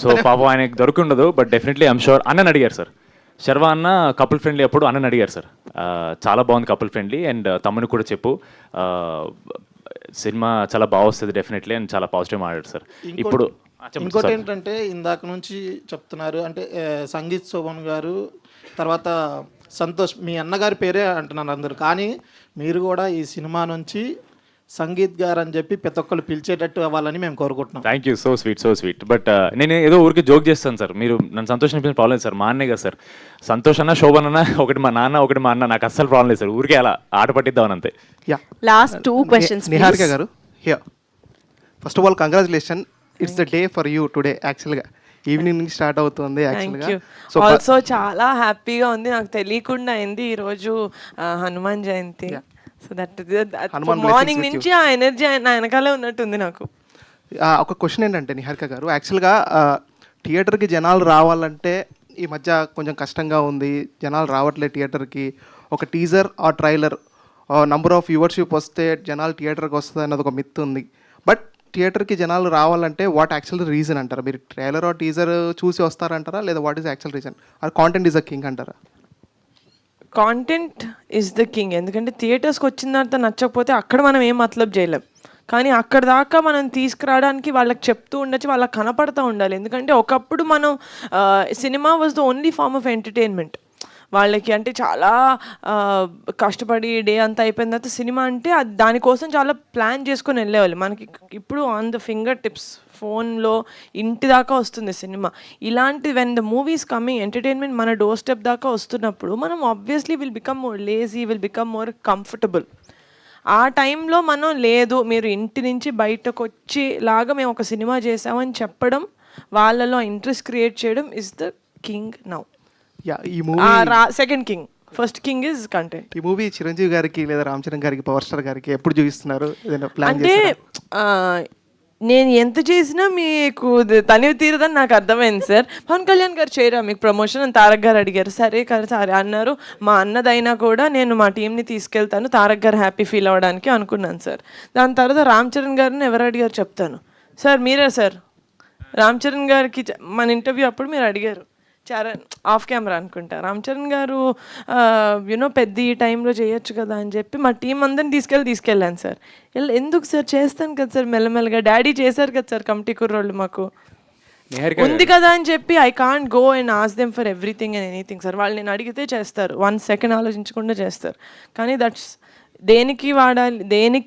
సో పాపం ఆయనకి దొరుకుండదు. But definitely I'm sure. అన్నని అడిగారు సార్, శర్వ అన్న కపుల్ ఫ్రెండ్లీ అప్పుడు అన్నని అడిగారు సార్, చాలా బాగుంది కపుల్ ఫ్రెండ్లీ అండ్ తమ్ముని కూడా చెప్పు, సినిమా చాలా బాగా వస్తుంది డెఫినెట్లీ అని చాలా పాజిటివ్ మాట్లాడారు సార్. ఇప్పుడు ఇంకోటి ఏంటంటే ఇందాక నుంచి చెప్తున్నారు అంటే సంగీత్ శోభన్ గారు తర్వాత సంతోష్, మీ అన్నగారి పేరే అంటున్నారు అందరూ, కానీ మీరు కూడా ఈ సినిమా నుంచి సంగీత్ గారు అని చెప్పి ప్రతి ఒక్కరు పిలిచేటట్టు అవ్వాలని మేము కోరుకుంటున్నాం. Thank you, so sweet. But నేను ఏదో ఊరికి జోక్ చేస్తాను సార్, మీరు నన్ను సంతోష్ అనిపించిన ప్రాబ్లం లేదు సార్. మా అన్నే కదా సార్, సంతోష్ అన్న శోభన్ అన్న ఒకటి, మా నాన్న ఒకటి, మా అన్న, నాకు అస్సలు ప్రాబ్లం లేదు సార్. ఊరికే అలా ఆట పట్టిద్దామని అంతే. Last 2 questions. నిహారిక గారు, here first of all congratulation, it's the day for you today. యాక్చువల్గా ఈవినింగ్ నుంచి స్టార్ట్ అవుతుంది యాక్చువల్గా. ఆల్సో చాలా హ్యాపీగా ఉంది. నాకు తెలియకుండా అయింది ఈరోజు Hanuman Jayanti. So that Hanuman morning blessings with నుంచి ఆ ఎనర్జీ నా వెనకాలే ఉన్నట్టుంది నాకు. ఒక క్వశ్చన్ ఏంటంటే నిహారిక గారు, యాక్చువల్గా థియేటర్కి జనాలు రావాలంటే ఈ మధ్య కొంచెం కష్టంగా ఉంది, జనాలు రావట్లేదు థియేటర్కి. ఒక టీజర్ ఆ ట్రైలర్ నంబర్ ఆఫ్ వ్యూవర్షిప్ వస్తే జనాలు థియేటర్కి వస్తుంది అన్నది ఒక మిత్ ఉంది. బట్ థియేటర్కి జనాలు రావాలంటే వాట్ యాక్చువల్ రీజన్ అంటారా? మీరు ట్రైలర్ ఆ టీజర్ చూసి వస్తారంటారా, లేదా what is actual reason? Or content is a king అంటారా? Content is the king. ఎందుకంటే థియేటర్స్కి వచ్చిన తర్వాత నచ్చకపోతే అక్కడ మనం ఏం మతలబ్ చేయలేం. కానీ అక్కడ దాకా మనం తీసుకురావడానికి వాళ్ళకి చెప్తూ ఉండొచ్చు, వాళ్ళకి కనపడుతూ ఉండాలి. ఎందుకంటే ఒకప్పుడు మనం cinema was the only form of entertainment వాళ్ళకి. అంటే చాలా కష్టపడి డే అంతా అయిపోయిన తర్వాత సినిమా అంటే దానికోసం చాలా ప్లాన్ చేసుకొని వెళ్ళేవాళ్ళు. మనకి ఇప్పుడు ఆన్ ద ఫింగర్ టిప్స్ ఫోన్లో ఇంటి దాకా వస్తుంది సినిమా. ఇలాంటి when the movies coming entertainment మన డోర్ స్టెప్ దాకా వస్తున్నప్పుడు మనం obviously will become more lazy, will become more comfortable. ఆ టైంలో మనం లేదు మీరు ఇంటి నుంచి బయటకు వచ్చేలాగా మేము ఒక సినిమా చేసామని చెప్పడం, వాళ్ళలో ఇంట్రెస్ట్ క్రియేట్ చేయడం ఇస్ ద కింగ్ నౌ. ఈ movie second king, first king is content. ఈ మూవీ చిరంజీవి గారికి లేదా రామ్ చరణ్ గారికి, పవర్ స్టార్ గారికి ఎప్పుడు చూపిస్తున్నారు? ఏదైనా ప్లాన్ అంటే నేను ఎంత చేసినా మీకు తనివి తీరదని నాకు అర్థమైంది సార్. పవన్ కళ్యాణ్ గారు చేయరా మీకు ప్రమోషన్ అని తారక్ గారు అడిగారు. సరే సరే అన్నారు. మా అన్నదైనా కూడా నేను మా టీంని తీసుకెళ్తాను తారక్ గారు హ్యాపీ ఫీల్ అవ్వడానికి అనుకున్నాను సార్. దాని తర్వాత రామ్ చరణ్ గారిని ఎవరు అడిగారు చెప్తాను సార్. మీరే సార్ రామ్ చరణ్ గారికి మన ఇంటర్వ్యూ అప్పుడు మీరు అడిగారు, చరణ్ ఆఫ్ కెమెరా అనుకుంటా, రామ్ చరణ్ గారు యూనో పెద్ద ఈ టైంలో చేయొచ్చు కదా అని చెప్పి మా టీం అందరిని తీసుకెళ్ళాను సార్. ఎందుకు సార్ చేస్తాను కదా సార్ మెల్లమెల్లగా, డాడీ చేశారు కదా సార్ కమిటీ కుర్రోళ్ళు మాకు ఉంది కదా అని చెప్పి I can't go and ask them for everything and anything sir. వాళ్ళు నేను అడిగితే చేస్తారు, 1 సెకండ్ ఆలోచించకుండా చేస్తారు. కానీ దట్స్ దేనికి వాడాలి, దేనికి